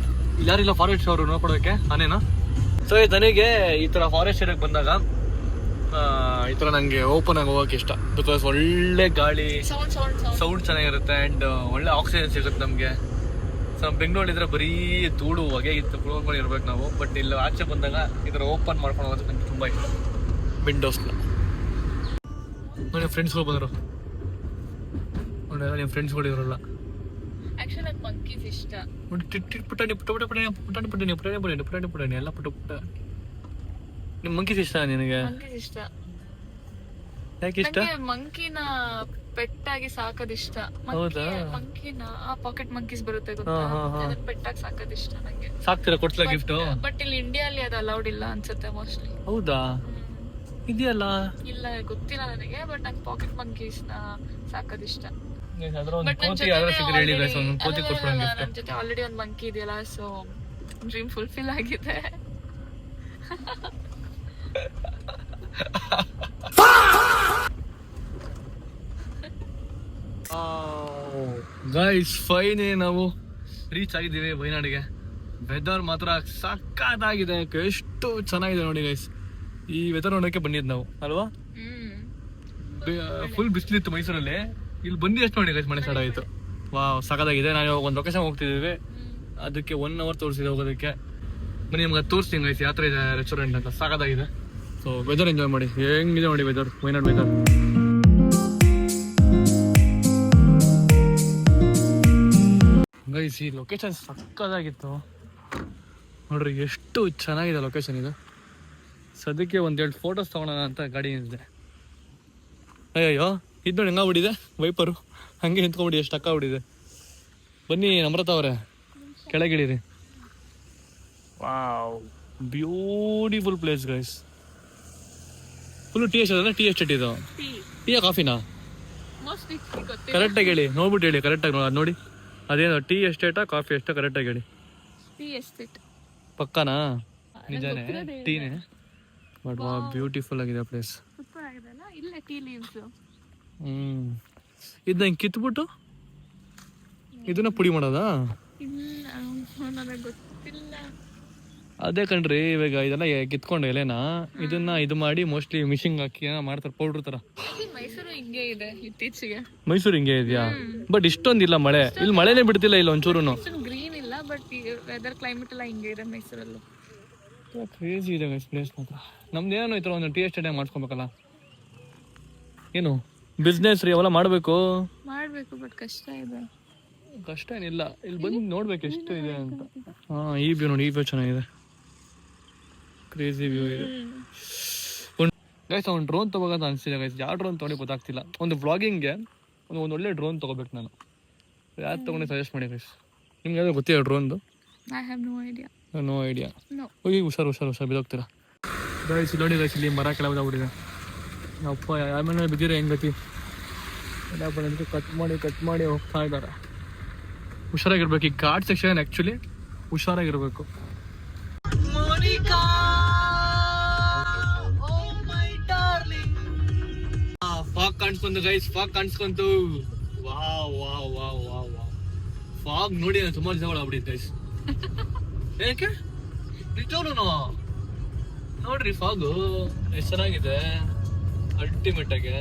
ಯಾರಿಲ್ಲ ಫಾರೆಸ್ಟ್ ಅವರು ನೋಡ್ಕೊಡೋಕೆ ಆನೆನ. ಸೊ ನನಗೆ ಈ ತರ ಫಾರೆಸ್ಟ್ ಏರಿಯಾಗೆ ಬಂದಾಗ ಈ ತರ ನಂಗೆ ಓಪನ್ ಆಗಿ ಹೋಗಕ್ಕೆ ಇಷ್ಟ. ಬಿಕಾಸ್ ಒಳ್ಳೆ ಗಾಳಿ, ಸೌಂಡ್ ಚೆನ್ನಾಗಿರುತ್ತೆ, ಅಂಡ್ ಒಳ್ಳೆ ಆಕ್ಸಿಜನ್ ಸಿಗುತ್ತೆ ನಮ್ಗೆ. ಸೊ ನಮ್ಮ ಬೆಂಗಳೂರಿದ್ರೆ ಬರೀ ಧೂಳು ಹೊಗೆ ಕುಳ್ಕೊಂಡು ಇರ್ಬೇಕು ನಾವು. ಬಟ್ ಇಲ್ಲಿ ಆಚೆ ಬಂದಾಗ ಈ ತರ ಓಪನ್ ಮಾಡ್ಕೊಂಡು ಹೋಗೋದು ನಂಗೆ ತುಂಬಾ ಇಷ್ಟ. ವಿಂಡೋಸ್ನ ನೋಡಿ, ಫ್ರೆಂಡ್ಸ್ಗಳು ಬಂದರು ನೋಡಿ, ನಿಮ್ಮ ಫ್ರೆಂಡ್ಸ್ಗಳು ಇರೋಲ್ಲ. ಆಕ್ಚುಲಿ ನಂಗೆ ಮಂಕೀಸ್ ಇಷ್ಟ. ಪುಟಾಣಿ ಎಲ್ಲ ಪುಟ್ಟ. ನಿಮ್ ಮಂಕೀಸ್ ಇಷ್ಟ ನಿನಗೆ? ಮಂಕೀಸ್ ಇಷ್ಟ. ಯಾಕೆ ಇಷ್ಟ? ಮಂಕಿನ ಪೆಟ್ಟಾಗಿ ಸಾಕೋದಿಷ್ಟ. ಹೌದಾ? ಮಂಕಿನ ಪಾಕೆಟ್ ಮಂಕೀಸ್ ಬರುತ್ತೆ ಗೊತ್ತಾ, ಅದನ್ನ ಪೆಟ್ಟಾಗಿ ಸಾಕೋದಿಷ್ಟ ನಂಗೆ. ಸಾಕ್ತೀರಾ? ಕೊಡ್ಸಲ ಗಿಫ್ಟ್? ಬಟ್ ಇಲ್ಲಿ ಇಂಡಿಯಾಲಿ ಅದು ಅಲೌಡ್ ಇಲ್ಲ ಅನ್ಸುತ್ತೆ ಮೋಸ್ಟ್ಲಿ. ಹೌದಾ? ಇದೆಯಲ್ಲ. ಇಲ್ಲ, ಗೊತ್ತಿಲ್ಲ ನನಗೆ. ಬಟ್ ನಂಗೆ ಪಾಕೆಟ್ ಮಂಕೀಸ್ ನ ಸಾಕೋದಿಷ್ಟ. ನನ್ ಜೊತೆ ಆಲ್ರೆಡಿ ಒಂದ್ ಮಂಕಿ ಇದೆಯಲ್ಲ, ಸೊ ಡ್ರೀಮ್ ಫುಲ್ಫಿಲ್ ಆಗಿದೆ. ಗೈಸ್ ಫೈನ್ ನಾವು ರೀಚ್ ಆಗಿದ್ದೀವಿ ವಯನಾಡಿಗೆ. ವೆದರ್ ಮಾತ್ರ ಸಕ್ಕತ್ತಾಗಿದೆ, ಎಷ್ಟು ಚೆನ್ನಾಗಿದೆ ನೋಡಿ ಗೈಸ್. ಈ ವೆದರ್ ನೋಡೋಕೆ ಬಂದಿದ್ದು ನಾವು ಅಲ್ವಾ. ಫುಲ್ ಬಿಸಿಲಿತ್ತು ಮೈಸೂರಲ್ಲಿ, ಇಲ್ಲಿ ಬಂದು ಎಷ್ಟು ನೋಡಿ ಗೈಸ್ ಮಳೆ ಸ್ಟಾರ್ಟ್ ಆಯಿತು. ವಾವ್ ಸಕ್ಕತ್ತಾಗಿದೆ. ನಾವು ಒಂದು ಲೊಕೇಶನ್ ಹೋಗ್ತಿದ್ದೀವಿ, ಅದಕ್ಕೆ 1 hour ತೋರಿಸಿದೆ ಹೋಗೋದಕ್ಕೆ. ಬನ್ನಿ ನಿಮ್ಗೆ ತೋರಿಸ್ತೀನಿ ಗೈಸ್ ಯಾವ ಥರ ಇದೆ ರೆಸ್ಟೋರೆಂಟ್ ಅಂತ. ಸಕ್ಕತ್ತಾಗಿದೆ. ಸೊ ವೆದರ್ ಎಂಜಾಯ್ ಮಾಡಿ. ಹೆಂಗಿದೆ ನೋಡಿ ವೆದರ್, ವಯನಾಡ್ ವೆದರ್. ಗೈಸ್ ಈ ಲೊಕೇಶನ್ ಸಕ್ಕತ್ತಾಗಿತ್ತು ನೋಡ್ರಿ, ಎಷ್ಟು ಚೆನ್ನಾಗಿದೆ ಲೊಕೇಶನ್ ಇದು. ಸದ್ಯಕ್ಕೆ 1-2 ಫೋಟೋಸ್ ತೊಗೊಳೋಣ ಅಂತ ಗಾಡಿ ಇದೆ. ಅಯ್ಯಯ್ಯೋ ಇದು ನೋಡಿ ಹಂಗಾಗ್ಬಿಟ್ಟಿದೆ ವೈಪರು, ಹಂಗೆ ನಿಂತ್ಕೊಂಡ್ಬಿಡಿ, ಎಷ್ಟು ಅಕ್ಕಾಗ್ಬಿಟ್ಟಿದೆ. ಬನ್ನಿ ನಮ್ರತ ಅವರೇ ಕೆಳಗಿಳಿರಿ. Wow beautiful place guys. Full tea estate. Tea estate ಇದು. ಟೀಯಾ ಕಾಫಿನಾ ಕರೆಕ್ಟಾಗಿ ಹೇಳಿ, ನೋಡ್ಬಿಟ್ಟು ಹೇಳಿ ಕರೆಕ್ಟಾಗಿ. ನೋಡಿ ಅದೇನೋ ಟೀ ಎಸ್ಟೇಟಾ ಕಾಫಿ ಎಸ್ಟಾ ಕರೆಕ್ಟಾಗಿ ಹೇಳಿ. ಟೀ ಎಸ್ಟೇಟ್ ಪಕ್ಕನಾ? ನಿಜಾನೇ ಟೀನೇ. ಬಟ್ ವಾ ಬ್ಯೂಟಿಫುಲ್ ಆಗಿದೆ ಪ್ಲೇಸ್. ಸೂಪರ್ ಆಗಿದೆಲ್ಲ. ಇಲ್ಲ ಟೀ ಲೀವ್ಸ್. ಇದನ್ನ ಹಿಂಗೆ ಕಿತ್ಬಿಟ್ಟು ಇದನ್ನ ಪುಡಿ ಮಾಡೋದಾ? ಇಲ್ಲ ನನಗೆ ಗೊತ್ತಿಲ್ಲ. ಅದೇ ಕಣ್ರಿ, ಇವಾಗ ಇದೆಲ್ಲ ಕಿತ್ಕೊಂಡು ಎಲೆನ ಇದನ್ನ ಇದು ಮಾಡಿ ಮೋಸ್ಟ್ಲಿ ಮಿಷಿನ್ ಹಾಕಿ ಏನೋ ಮಾಡ್ತಾರೆ, ಪೌಡ್ರ್ ತರ. ಮೈಸೂರು ಹಿಂಗೆ ಇದೆ ಇತ್ತೀಚೆಗೆ. ಮೈಸೂರು ಹಿಂಗೆ ಇದೆಯಾ? ಬಟ್ ಇಷ್ಟೊಂದಿಲ್ಲ ಮಳೆ, ಇಲ್ಲಿ ಮಳೆನೇ ಬಿಡ್ತಿಲ್ಲ ಇಲ್ಲ ಒಂಚೂರು. ಗ್ರೀನ್ ಇಲ್ಲ, ಬಟ್ ವೆದರ್ ಕ್ಲೈಮೇಟ್ ಎಲ್ಲ ಹಿಂಗೆ ಇದೆ ಮೈಸೂರಲ್ಲೂ. ಕ್ರೇಜಿ ಇದೆ ಪ್ಲೇಸ್ ಮಾತ್ರ. ನಮ್ದು ಏನೋ ಈ ಥರ ಒಂದು ಟೀ ಎಸ್ಟೇಟ್ ಮಾಡ್ಕೊಬೇಕಲ್ಲ. ಏನು ಬಿಸ್ನೆಸ್ ರೀ ಅವೆಲ್ಲ ಮಾಡಬೇಕು ಬಟ್ ಕಷ್ಟ ಇದೆ. ಕಷ್ಟ ಏನಿಲ್ಲ, ಇಲ್ಲಿ ಬಂದು ನೋಡ್ಬೇಕು ಎಷ್ಟು ಇದೆ ಅಂತ. ಈ ವ್ಯೂ ನೋಡಿ, ಈ ವ್ಯೂ ಚೆನ್ನಾಗಿದೆ, ಕ್ರೇಜಿ ವ್ಯೂ ಇದೆ. ಗೈಸ್ ಒಂದು ಡ್ರೋನ್ ತೊಗೋಬೇಕಂತ ಅನಿಸ್ತಿದೆ ಗೈಸ್. ಯಾವ ಡ್ರೋನ್ ತೊಗೊಂಡು ಗೊತ್ತಾಗ್ತಿಲ್ಲ. ಒಂದು ವ್ಲಾಗಿಂಗ್ಗೆ ಒಂದು ಒಳ್ಳೆ ಡ್ರೋನ್ ತೊಗೋಬೇಕು ನಾನು. ಯಾವ್ದು ತೊಗೊಂಡು ಸಜೆಸ್ಟ್ ಮಾಡಿ ಗೈಸ್. ನಿಮ್ಗೆ ಯಾವ್ದು ಗೊತ್ತಿಲ್ಲ ಡ್ರೋನ್ದು? I have no idea. No idea. ಹೋಗಿ ಹುಷಾರು ಬಿದ್ದೋಗ್ತೀರಾ ಗೈಸ್. ನೋಡಿ ಗೈಸ್ ಇಲ್ಲಿ ಮರ ಕೆಳಬಿಟ್ಟಿದೆ. ಅಪ್ಪ ಆಮೇಲೆ ಬಿದ್ದಿರ ಹೆಂಗ್ ಗತಿ. ಕಟ್ ಮಾಡಿ ಹೋಗ್ತಾ ಇದ್ದಾರೆ. ಹುಷಾರಾಗಿರ್ಬೇಕು. ಈ ಘಾಟ್ ಸೆಕ್ಷನ್ ಆ್ಯಕ್ಚುಲಿ ಹುಷಾರಾಗಿರ್ಬೇಕು. ಫಾಗ್ ಕಾಣಿಸ್ಕೊಂತು ಗೈಸ್, ಫಾಗ್ ಕಾಣಿಸ್ಕೊಂತು. ಫಾಗ್ ನೋಡಿ ನಾನು ತುಂಬಾ ದಿವಸ ಆಗ್ಬಿಟ್ಟಿದ್ದೆ ಗೈಸ್. ಯಾಕೆ ನಿಜವೂ ನೋಡ್ರಿ ಫಾಗು ಎಷ್ಟು ಚೆನ್ನಾಗಿದೆ, ಅಲ್ಟಿಮೇಟ್ ಆಗಿ.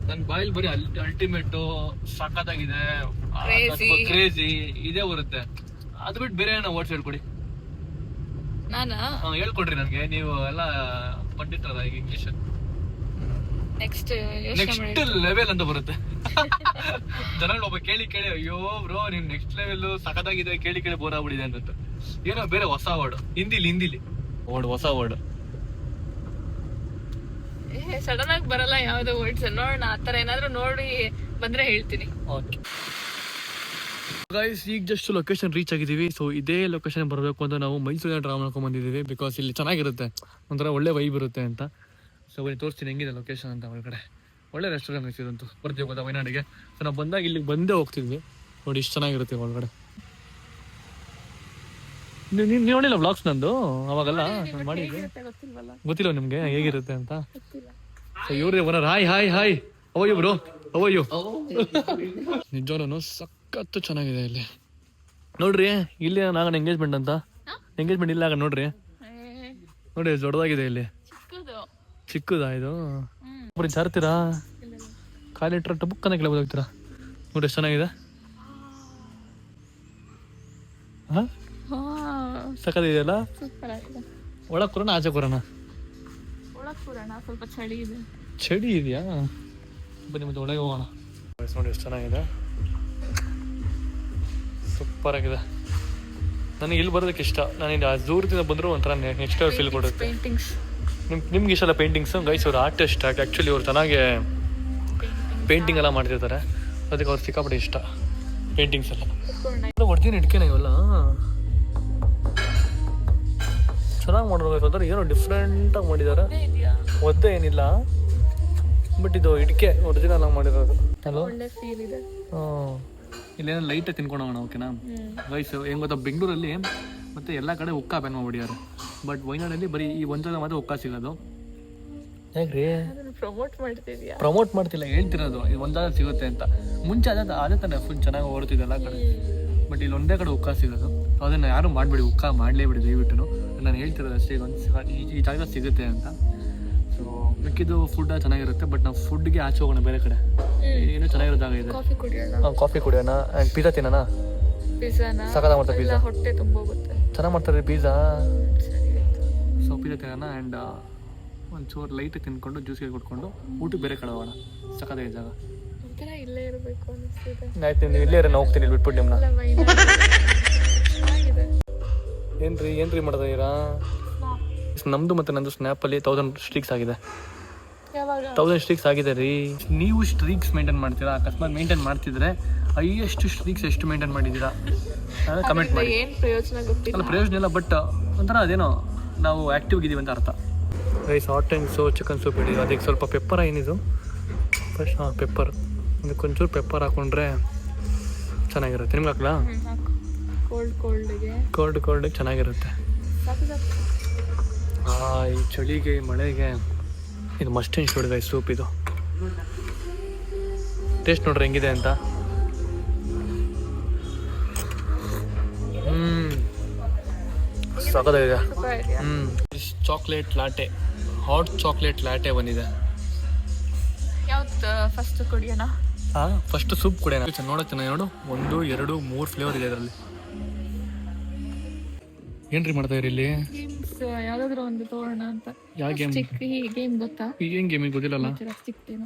ನನ್ನ ಬಾಯಲ್ಲಿ ಬರೀ ಅಲ್ಟಿಮೇಟು ಸಖತ್ತಾಗಿದೆ, ಕ್ರೇಜಿ ಇದೇ ಬರುತ್ತೆ. ಅದು ಬಿಟ್ಟು ಬೇರೆ ಏನೋ ವರ್ಡ್ಸ್ ಹೇಳ್ಕೊಡಿ. ಹೇಳ್ಕೊಡ್ರಿ ನನಗೆ, ನೀವು ಎಲ್ಲ ಪಂಡಿತರಲ್ಲ ಈಗ ಇಂಗ್ಲಿಷ್. ನೆಕ್ಸ್ಟ್ ಲೆವೆಲ್ ಅಂತ ಬರುತ್ತೆ. ಜನಗಳು ಒಬ್ಬ ಕೇಳಿ ಅಯ್ಯೋ ಬ್ರೋ ನೀನ್ ನೆಕ್ಸ್ಟ್ ಲೆವೆಲ್ ಸಖತ್ತಾಗಿದೆ, ಕೇಳಿ ಬೋರ್ ಆಗ್ಬಿಡಿದೆ ಅಂತ. ಏನೋ ಬೇರೆ ಹೊಸ ವರ್ಡ್ ಹಿಂದಿಲಿ ಹೊಸ ವರ್ಡ್. ಸಡನ್ ಆಗಿ ಬರಲ್ಲ ಯಾವ್ದೋ ವರ್ಡ್ಸ್. ನೋಡೋಣ, ಆತರ ಏನಾದ್ರು ನೋಡಿ ಬಂದ್ರೆ ಹೇಳ್ತೀನಿ. ಓಕೆ ಗೈಸ್, ಈಗ ಜಸ್ಟ್ ಲೊಕೇಶನ್ ರೀಚ್ ಆಗಿದ್ದೀವಿ. ಸೊ ಇದೇ ಲೊಕೇಶನ್ ಬರಬೇಕು ಅಂತ ನಾವು ಮೈಸೂರಿನ ಡ್ರಾ ಮಾಡ್ಕೊಂಡು ಬಂದಿದ್ದೀವಿ. ಬಿಕಾಸ್ ಇಲ್ಲಿ ಚೆನ್ನಾಗಿರುತ್ತೆ, ಒಂಥರ ಒಳ್ಳೆ ವೈಬ್ ಇರುತ್ತೆ ಅಂತ. ಸೊ ಬನ್ನಿ ತೋರಿಸ್ತೀನಿ ಹೆಂಗಿದೆ ಲೊಕೇಶನ್ ಅಂತ. ಒಳಗಡೆ ಒಳ್ಳೆ ರೆಸ್ಟೋರೆಂಟ್ ಇದಂತೂ ಬರ್ತೀವಿ ಗೊತ್ತಾ ವಯನಾಡಿಗೆ. ಸೊ ನಾವು ಬಂದಾಗ ಇಲ್ಲಿಗೆ ಬಂದೇ ಹೋಗ್ತಿದ್ವಿ. ನೋಡಿ ಇಷ್ಟು ಚೆನ್ನಾಗಿರುತ್ತೆ ಒಳಗಡೆ. ನೀವು ನೋಡಿಲ್ಲ ವ್ಲಾಗ್ಸ್ ನಂದು ಅವಾಗೆಲ್ಲ ಮಾಡಿದ್ವಿ, ಗೊತ್ತಿಲ್ಲ ನಿಮ್ಗೆ ಹೇಗಿರುತ್ತೆ ಅಂತ. ಸೊ ಇವ್ರೇ ಓನರ್. ಹಾಯ್ ಅವಯ್ಯೋ ಬ್ರೋ, ಅವಯ್ಯೋ. ನಿಜವಾಗ್ಲೂ ಸಖತ್ತು ಚೆನ್ನಾಗಿದೆ ಇಲ್ಲಿ. ನೋಡ್ರಿ ಇಲ್ಲಿ ನಾಗನ ಎಂಗೇಜ್ಮೆಂಟ್ ಅಂತ. ಎಂಗೇಜ್ಮೆಂಟ್ ಇಲ್ಲ ಆಗ ನೋಡ್ರಿ ದೊಡ್ಡದಾಗಿದೆ ಇಲ್ಲಿ. ಚಿಕ್ಕದಾ ಇದು? ಒಬ್ಬರು ಜಾರ್ತೀರಾ? ಕಾಲಿಟ್ರ ಟಬುಕ್ ಅಂತ ಕೆಳಗೆ ಹೋಗ್ತೀರಾ. ನೋಡಿ ಎಷ್ಟು ಚೆನ್ನಾಗಿದೆ. ಸಖತ್ತಿದೆಯಲ್ಲ. ಒಳಗೆ ಕೂರೋಣ ಆಚೆ ಕೂರೋಣ? ಸ್ವಲ್ಪ ಚಳಿ ಇದೆ. ಚಳಿ ಇದೆಯಾ? ಬನ್ನಿ ಮತ್ತೆ ಒಳಗೆ ಹೋಗೋಣ. ನೋಡಿ ಎಷ್ಟು ಚೆನ್ನಾಗಿದೆ, ಸೂಪರ್ ಆಗಿದೆ. ನನಗೆ ಇಲ್ಲಿ ಬರೋದಕ್ಕೆ ಇಷ್ಟ. ನಾನು ಇಲ್ಲಿ ದೂರದಿಂದ ಬಂದರೂ ಒಂಥರ ನೆಕ್ಸ್ಟ್ ಫೀಲ್ ಕೊಡುತ್ತೆ. ನಿಮ್ಗೆ ಇಷ್ಟ ಅಲ್ಲ ಪೇಂಟಿಂಗ್ಸ್? ಗೈಸ್ ಅವ್ರು ಆರ್ಟಿಸ್ಟ್ ಆ್ಯಕ್ಚುಲಿ, ಅವ್ರು ಚೆನ್ನಾಗಿ ಪೇಂಟಿಂಗ್ ಎಲ್ಲ ಮಾಡ್ತಿರ್ತಾರೆ. ಅದಕ್ಕೆ ಅವ್ರು ಸಿಕ್ಕಾಪಟ್ಟೆ ಇಷ್ಟ ಪೇಂಟಿಂಗ್ಸ್ ಎಲ್ಲ. ಹೊಡ್ತೀನಿ ಇಟ್ಕೇನೆ ಇವೆಲ್ಲ ಚೆನ್ನಾಗಿ ಮಾಡೋದು. ಅಂದ್ರೆ ಏನೋ ಡಿಫ್ರೆಂಟಾಗಿ ಮಾಡಿದ್ದಾರೆ. ಒದ್ದೆ ಏನಿಲ್ಲ, ಬಟ್ ಇದು ಇಟ್ಕೆ ಒರಿಜಿನಲ್ ಆಗಿ ಮಾಡಿರೋದು. ಹಲೋ, ಇಲ್ಲೇನೋ ಲೈಟ್ ತಿನ್ಕೊಂಡು ಹೋಗೋಣ. ಓಕೆನಾ ಗೈಸ್? ಹೆಂಗ್ ಗೊತ್ತಾ, ಬೆಂಗಳೂರಲ್ಲಿ ಮತ್ತು ಎಲ್ಲ ಕಡೆ ಹುಕ್ಕ ಬ್ಯಾನ್ ಮಾಡ್ಬಿಡಿಯಾರು. ಬಟ್ ವೈನಾಡಲ್ಲಿ ಬರೀ ಈ ಒಂದು ಜಾಗ ಮಾತ್ರ ಹುಕ್ಕ ಸಿಗೋದು. ಹೇಗ್ರಿ ಪ್ರಮೋಟ್ ಮಾಡ್ತಿದ್ಯಾ? ಪ್ರಮೋಟ್ ಮಾಡ್ತಿಲ್ಲ, ಹೇಳ್ತಿರೋದು ಇದು ಒಂದಾದ ಸಿಗುತ್ತೆ ಅಂತ. ಮುಂಚೆ ಅದೇ ತಾನೆ ಫುಲ್ ಚೆನ್ನಾಗಿ ಓಡ್ತಿದೆ ಎಲ್ಲ ಕಡೆ. ಬಟ್ ಇಲ್ಲಿ ಒಂದೇ ಕಡೆ ಹುಕ್ಕ ಸಿಗೋದು. ಅದನ್ನು ಯಾರು ಮಾಡಬೇಡಿ, ಹುಕ್ಕ ಮಾಡಲೇಬಿಡಿ ದಯವಿಟ್ಟು. ನಾನು ಹೇಳ್ತಿರೋದು ಅಷ್ಟೇ, ಈ ಜಾಗ ಸಿಗುತ್ತೆ ಅಂತ. ಸೊ ಮಿಕ್ಕಿದ್ದು ಫುಡ್ ಚೆನ್ನಾಗಿರುತ್ತೆ. ಬಟ್ ನಾವು ಫುಡ್ಗೆ ಆಚೆ ಹೋಗೋಣ ಬೇರೆ ಕಡೆ, ಏನೂ ಚೆನ್ನಾಗಿರೋ ಜಾಗ ಇದೆ. ಕಾಫಿ ಕುಡಿಯೋಣ ಆ್ಯಂಡ್ ಪಿಜ್ಜಾ ತಿನ್ನೋಣ. ಸಖತ್ ಮಾಡ್ತಾರೆ ಪಿಜ್ಜಾ, ಹೊಟ್ಟೆ ತುಂಬೋಗುತ್ತೆ. ಚೆನ್ನಾಗಿ ಮಾಡ್ತಾರೆ ಪಿಜ್ಜಾ. ಸೊ ಪಿಜ್ಜಾ ತಿನ್ನೋಣ ಆ್ಯಂಡ್ ಒಂಚೂರು ಲೈಟ್ ತಿನ್ಕೊಂಡು ಜ್ಯೂಸಿಗೆ ಕೊಟ್ಕೊಂಡು ಊಟಕ್ಕೆ ಬೇರೆ ಕಡೆ ಹೋಗೋಣ. ಸಖತ್ತಾಗಿದೆ ಜಾಗ. ಇಲ್ಲೇ ಇರಬೇಕು ಅನಿಸ್ತಿದೆ. ಆಯ್ತು, ನೀವು ಇಲ್ಲೇ ನಾನು ಹೋಗ್ತೀನಿ, ಇಲ್ಲಿ ಬಿಟ್ಬಿಟ್ಟು ನಿಮ್ಮನ್ನ. ಏನ್ರಿ ಮಾಡ್ತಾ ಇದ್ದೀರಾ? ನಮ್ಮದು ಮತ್ತು ನಂದು ಸ್ನ್ಯಾಪಲ್ಲಿ 1000 ಸ್ಟ್ರೀಕ್ಸ್ ಆಗಿದೆ. 1000 ಸ್ಟ್ರೀಕ್ಸ್ ಆಗಿದೆ ರೀ. ನೀವು ಸ್ಟ್ರೀಕ್ಸ್ ಮೇಂಟೈನ್ ಮಾಡ್ತೀರಾ? ಅಕಸ್ಮಾತ್ ಮೇಂಟೈನ್ ಮಾಡ್ತಿದ್ರೆ ಹೈಯೆಸ್ಟ್ ಸ್ಟ್ರೀಕ್ಸ್ ಎಷ್ಟು ಮೇಂಟೈನ್ ಮಾಡಿದ್ದೀರಾ ಕಮೆಂಟ್ ಮಾಡಿ. ಅಲ್ಲ ಪ್ರಯೋಜನ ಇಲ್ಲ, ಬಟ್ ಒಂಥರ ಅದೇನೋ ನಾವು ಆ್ಯಕ್ಟಿವ್ ಇದ್ದೀವಿ ಅಂತ ಅರ್ಥ. Rice hot and chicken soup ಇಡಿ. ಅದಕ್ಕೆ ಸ್ವಲ್ಪ ಪೆಪ್ಪರ್ ಏನಿದು ಫಸ್ಟ್? ಪೆಪ್ಪರ್, ಅದಕ್ಕೆ ಒಂಚೂರು ಪೆಪ್ಪರ್ ಹಾಕ್ಕೊಂಡ್ರೆ ಚೆನ್ನಾಗಿರುತ್ತೆ. ನಿಮ್ಗೆ ಹಾಕ್ಲಾ? ಕೋಲ್ಡ್ ಚೆನ್ನಾಗಿರುತ್ತೆ. ಈ ಚಳಿಗೆ ಮಳೆಗೆ ಇದು must and should guys soup. ಇದು ಟೇಸ್ಟ್ ನೋಡ್ರಿ ಹೆಂಗಿದೆ ಅಂತ. ಸಖತ್ತಾಗಿದೆ. Chocolate latte, hot chocolate latte ಬಂದಿದೆ. ಯಾವ್ದು ಫಸ್ಟ್ ಕುಡಿಯೋಣ? ಫಸ್ಟ್ ಸೂಪ್ ಕುಡಿಯೋಣ. ನೋಡೋಕೆ ಚೆನ್ನಾಗಿ ನೋಡು. 1, 2, 3 ಫ್ಲೇವರ್ ಇದೆ ಇದರಲ್ಲಿ. ಏನ್ರಿ ಮಾಡ್ತಾ ಇರಿ ಇಲ್ಲಿ? ಯಾವ್ದಾದ್ರು ಒಂದು ತಗೋಣ ಅಂತ. ಯಾವ ಗೇಮ್? ಗೇಮ್ ಗೊತ್ತಾ? ಏನ್ ಗೇಮ್ ಗೊತ್ತಿಲ್ಲಲ್ಲ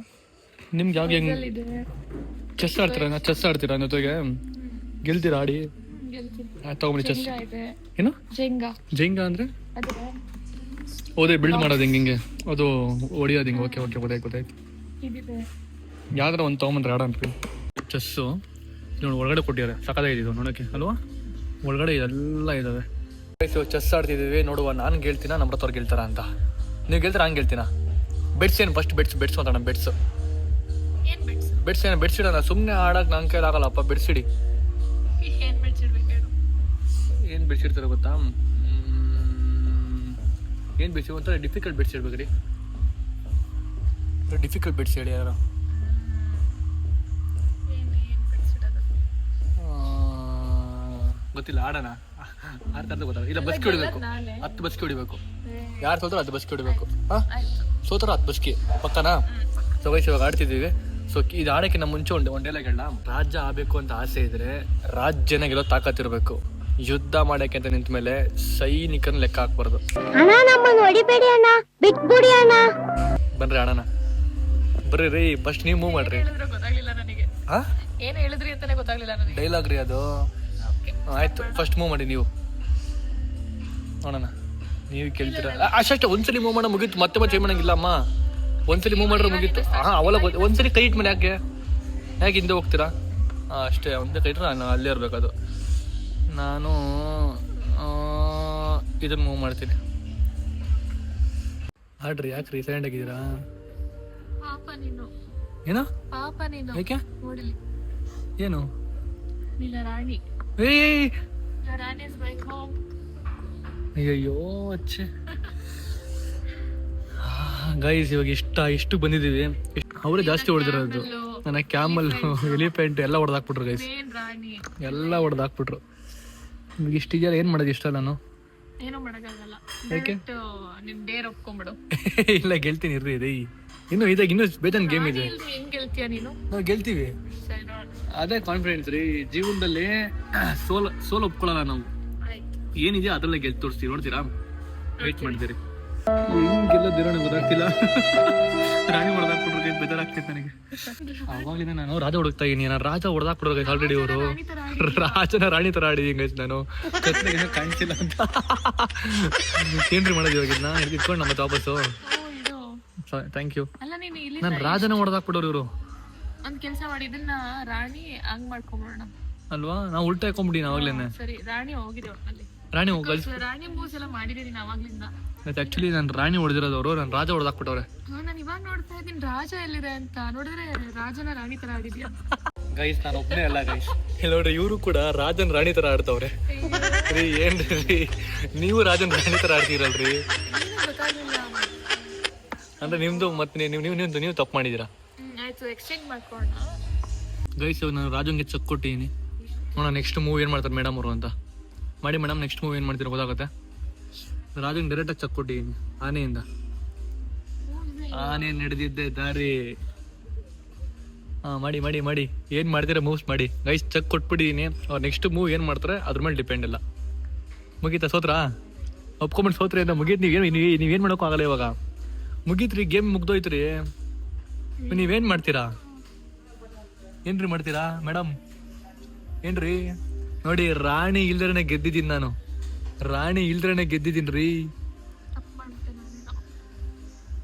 ನಿಮ್ಗೆ? ಯಾವ ಗೇಮ್? ಚೆಸ್ ಆಡ್ತೀರಾ? ಚೆಸ್ ಆಡ್ತೀರಾ ಜೊತೆಗೆ? ಗೆಲ್ತೀರಾ ಆಡಿ? ತಗೊಂಬಿಡಿ ಚೆಸ್. ಏನು ಜೆಂಗಾ ಅಂದ್ರೆ? ಓದೇ ಬಿಲ್ಡ್ ಮಾಡೋದು ಹಿಂಗೆ, ಅದು ಹೊಡಿಯೋದು ಹಿಂಗೆ. ಓಕೆ ಗೊತ್ತಾಯ್ತು. ಯಾವ್ದಾರ ಒಂದು ತೊಗೊಂಬಂದ್ರೆ ಆಡ ಅಂತ. ಚೆಸ್ಸು ನೋಡಿ ಒಳಗಡೆ ಕೊಟ್ಟಿದ್ದಾರೆ. ಸಖತ್ತಾಗಿದೆ ಇದು ನೋಡೋಕ್ಕೆ ಅಲ್ವಾ? ಒಳಗಡೆ ಇದೆಲ್ಲ ಇದ್ದಾವೆ. ಚೆಸ್ ಆಡ್ತಿದ್ದೀವಿ. ನೋಡುವ, ನಾನು ಗೆಲ್ತೀನ ನಮ್ಮ ಹತ್ರ ಗೆಲ್ತಾರ ಅಂತ. ನೀವು ಗೆಲ್ತೀರ? ಹಂಗೆ ಗೆಲ್ತೀನ. ಬೆಟ್ಸ್ ಏನು ಫಸ್ಟ್? ಬೆಟ್ಸ್ ಮಾತಾಡೋಣ. ಬೆಟ್ಸ್ ಏನು? ಬೆಟ್ಸ್ ಇಡೋಣ. ಸುಮ್ಮನೆ ಆಡೋಕೆ ನನ್ನ ಕೈಲಿ ಆಗಲ್ಲಪ್ಪ. ಬೆಟ್ಸ್ ಇಡಿ. ಏನು ಬೆಟ್ಸ್ ಇಡ್ತಾರೆ ಗೊತ್ತಾ? ಏನು ಬೆಟ್ಸ್? ಒಂಥರ ಡಿಫಿಕಲ್ಟ್ ಬೆಟ್ಸ್ ಇಡ್ಬೇಕ್ರಿ. ಡಿಫಿಕಲ್ಟ್ ಬೆಟ್ಸ್ ಹೇಳಿ ಯಾರು? ಗೊತ್ತಿಲ್ಲ, ಆಡೋಣ. ಆಡ್ತಾ ಗೊತ್ತಾಗ ಇಲ್ಲ. ಬಸ್ಕಿ ಹೊಡಿಬೇಕು. 10 ಬಸ್ಕಿ ಹೊಡಿಬೇಕು. ಯಾರು ಸೋತಾರೋ 10 ಬಸ್ಕಿ ಹೊಡಿಬೇಕು. ಸೋತಾರೋ 10 ಬಸ್ಕಿ ಪಕ್ಕನಾ? ಸೊ ವಯಸ್ಸು ಇವಾಗ ಆಡ್ತಿದ್ದೀವಿ. ಸೊ ಇದು ಆಡೋಕ್ಕಿಂತ ಮುಂಚೆ ಒಂದು ಡೈಲಾಗ್ ಹೇಳ. ರಾಜ್ಯ ಆಗಬೇಕು ಅಂತ ಆಸೆ ಇದ್ರೆ ರಾಜ್ಯನ ಗೆಲ್ಲೋ ತಾಕತ್ತಿರಬೇಕು. ಯುದ್ಧ ಮಾಡಕ್ಕೆ ಅಂತ ನಿಂತ ಮೇಲೆ ಸೈನಿಕನ ಲೆಕ್ಕ ಹಾಕ್ಬಾರ್ದು. ಬನ್ರಿ ಆಡೋಣ. ಬರ್ರಿ ರೀ. ಫಸ್ಟ್ ನೀವು ಮೂವ್ ಮಾಡ್ರಿ. ಡೈಲಾಗ್ ರೀ ಅದು. ಆಯ್ತು, ಫಸ್ಟ್ ಮೂವ್ ಮಾಡಿ ನೀವು. ನೋಡೋಣ, ನೀವು ಕೇಳ್ತೀರಾ? ಅಷ್ಟೇ ಒಂದ್ಸಲಿ ಮೂವ್ ಮಾಡೋ ಮುಗೀತು. ಮತ್ತೆ ಚೇಂಜ್ ಮಾಡಂಗಿಲ್ಲ ಅಮ್ಮ. ಒಂದ್ಸಲಿ ಮೂವ್ ಮಾಡ್ರೆ ಮುಗೀತು. ಅವಲ್ಲ ಒಂದ್ಸಲಿ ಕೈ ಇಟ್ಮೇಲೆ ಯಾಕೆ ಹಿಂದೆ ಹೋಗ್ತೀರಾ? ಅಷ್ಟೇ, ಒಂದೇ ಕೈ ಇಟ್ರೆ ನಾನು ಅಲ್ಲೇ ಇರ್ಬೇಕು. ಅದು ನಾನು ಇದನ್ನು ಮೂವ್ ಮಾಡ್ತೀನಿ. ಆಡ್ರಿ. ಯಾಕ್ರಿ ಸೈಲೆಂಟ್ ಆಗಿದ್ದೀರಾ? ಏನೋ ಯಾಕೆ? ಏನು? ಅಯ್ಯಯ್ಯೋ ಅಚ್ಚೆ. ಗೈಸ್ ಇವಾಗ ಇಷ್ಟು ಬಂದಿದ್ದೀವಿ. ಅವರೇ ಜಾಸ್ತಿ ಹೊಡೆದಿರೋದು. ನನ್ನ ಕ್ಯಾಮಲ್, ಎಲಿಫೆಂಟ್ ಎಲ್ಲ ಹೊಡೆದಾಕ್ಬಿಟ್ರು ಗೈಸ್. ಎಲ್ಲ ಹೊಡೆದಾಕ್ಬಿಟ್ರು. ನಿಮ್ಗೆ ಇಷ್ಟಿದೆಯಲ್ಲ, ಏನು ಮಾಡೋದು? ಇಷ್ಟ ನಾನು ಯಾಕೆ? ಇಲ್ಲ, ಗೆಲ್ತೀನಿ ಇರ್ರಿ ರೀ. ಇನ್ನೂ ಬೇಜಾನ್ ಗೇಮ್ ಇದೆ. ನಾವು ಗೆಲ್ತೀವಿ, ಅದೇ ಕಾನ್ಫಿಡೆನ್ಸ್ ರೀ. ಜೀವನದಲ್ಲಿ ಸೋಲ್ ಒಪ್ಕೊಳ್ಳಲ್ಲ ನಾವು. ಏನಿದೆಯೋ ಅದರಲ್ಲೇ ಗೆದ್ದು ತೋರಿಸ್ತೀವಿ. ನೋಡ್ತೀರಾ? ವೆಯ್ಟ್ ಮಾಡ್ತೀರಿ. ಹಿಂಗೆಲ್ಲದಿರೋ ನಂಗೆ ಗೊತ್ತಾಗ್ತಿಲ್ಲ. ರಾಣಿ ಹೊಡೆದಾಕ್ಬಿಟ್ರು, ಬೇಜಾರಾಗ್ತೈತೆ ನನಗೆ. ಅವಾಗಲಿಂದ ನಾನು ರಾಜ ಹುಡುಕ್ತಾ ಇದೀನಿ. ನಾನು ರಾಜ ಹೊಡೆದಾಕ್ಬಿಟ್ರು ಗೈಸ್ ಆಲ್ರೆಡಿ. ಅವರು ರಾಜನ ರಾಣಿ ಥರ ಆಡಿದೀನಿ ಗೈಸ್. ನಾನು ಕಾಣಿಸಿಲ್ಲ ಅಂತ. ಏನ್ರಿ ಮಾಡೋದು ಇವಾಗ? ಇದನ್ನ ಇಟ್ಕೊಂಡು ನಮ್ಮ ವಾಪಸ್ಸು. Thank you. ನಾನು ರಾಜನ ಹೊಡೆದಾಕ್ಬಿಡೋರು ಇವರು. ಒಂದ್ ಕೆಲಸ ಮಾಡಿ, ಇದನ್ನ ರಾಣಿ ಹಂಗ್ ಮಾಡ್ಕೊಂಡ್ಬಿಡೋಣ ಅಲ್ವಾ? ನಾವು ಉಲ್ಟಾ ಹಾಕೊಂಡ್ಬಿಡಿ ಅವಾಗ್ಲೇನೆ. ಸರಿ, ರಾಣಿ ಹೋಗಿದೆ ಒಟ್ಟಲ್ಲಿ. ರಾಣಿ ಮೂವ್ಸ್ ಎಲ್ಲ ಮಾಡಿದೀನಿ ಅವಾಗ್ಲಿಂದ. ಆಕ್ಚುಲಿ ನಾನು ರಾಣಿ ಹೊಡೆದಿರೋದವರು, ನಾನು ರಾಜ ಹೊಡೆದಾಕ್ಬಿಟ್ಟವ್ರೆ. ನಾನು ಇವಾಗ ನೋಡ್ತಾ ಇದ್ದೀನಿ ರಾಜ ಎಲ್ಲಿದೆ ಅಂತ. ನೋಡಿದ್ರೆ ರಾಜನ ರಾಣಿ ತರ ಆಡಿದ್ಯಾ ಗೈಸ್? ನಾನು ಒಬ್ಬನೇ ಅಲ್ಲ ಗೈಸ್. ನೋಡ್ರಿ, ಇವರು ಕೂಡ ರಾಜನ ರಾಣಿ ತರ ಆಡ್ತವ್ರೆ. ರೀ ಏನ್ರಿ ನೀವು ರಾಜನ್ ರಾಣಿ ಥರ ಆಡ್ತೀರಲ್ರಿ. ಗೊತ್ತಾಗಿಲ್ಲ. ಅಂದ್ರೆ ನಿಮ್ದು ಮತ್ತೆ ನೀವು ತಪ್ಪು ಮಾಡಿದ್ದೀರಾ. ಆಯ್ತು, ಎಕ್ಸ್ಚೇಂಜ್ ಮಾಡ್ಕೊಳ್ಳೋಣ. ಗೈಸ್ ನಾನು ರಾಜನ್ಗೆ ಚೆಕ್ ಕೊಟ್ಟಿದ್ದೀನಿ. ನೋಡೋಣ ನೆಕ್ಸ್ಟ್ ಮೂವ್ ಏನು ಮಾಡ್ತಾರೆ ಮೇಡಮ್ ಅವರು ಅಂತ. ಮಾಡಿ ಮೇಡಮ್, ನೆಕ್ಸ್ಟ್ ಮೂವ್ ಏನು ಮಾಡ್ತೀರಾ ಗೊತ್ತಾಗುತ್ತೆ. ರಾಜನ್ ಡೈರೆಕ್ಟಾಗಿ ಚೆಕ್ ಕೊಟ್ಟಿದ್ದೀನಿ ಆನೆಯಿಂದ. ಆನೆ ನಡೆದಿದ್ದೆ ದಾರಿ. ಹಾಂ ಮಾಡಿ ಮಾಡಿ ಮಾಡಿ ಏನು ಮಾಡ್ತೀರಾ ಮೂವ್ಸ್ ಮಾಡಿ ಗೈಸ್. ಚೆಕ್ ಕೊಟ್ಬಿಟ್ಟಿದ್ದೀನಿ. ಅವ್ರು ನೆಕ್ಸ್ಟ್ ಮೂವ್ ಏನು ಮಾಡ್ತಾರೆ ಅದ್ರ ಮೇಲೆ ಡಿಪೆಂಡ್ ಇಲ್ಲ. ಮುಗೀತಾ? ಸೋತ್ರಾ? ಒಪ್ಕೊಂಬಿಟ್ಟು ಸೋತ್ರಿ ಅಂತ ಮುಗೀತು. ನೀವೇನು ಮಾಡೋಕ್ಕೂ ಆಗಲ್ಲ ಇವಾಗ. ಮುಗೀತ್ರಿ, ಗೇಮ್ ಮುಗ್ದೋಯ್ತು ರೀ. ನೀವೇನು ಮಾಡ್ತೀರಾ? ಏನ್ರಿ ಮಾಡ್ತೀರಾ ಮೇಡಮ್? ಏನ್ರಿ ನೋಡಿ, ರಾಣಿ ಇಲ್ದ್ರೇ ಗೆದ್ದಿದ್ದೀನಿ ನಾನು. ರಾಣಿ ಇಲ್ದ್ರೇ ಗೆದ್ದಿದ್ದೀನಿ ರೀ.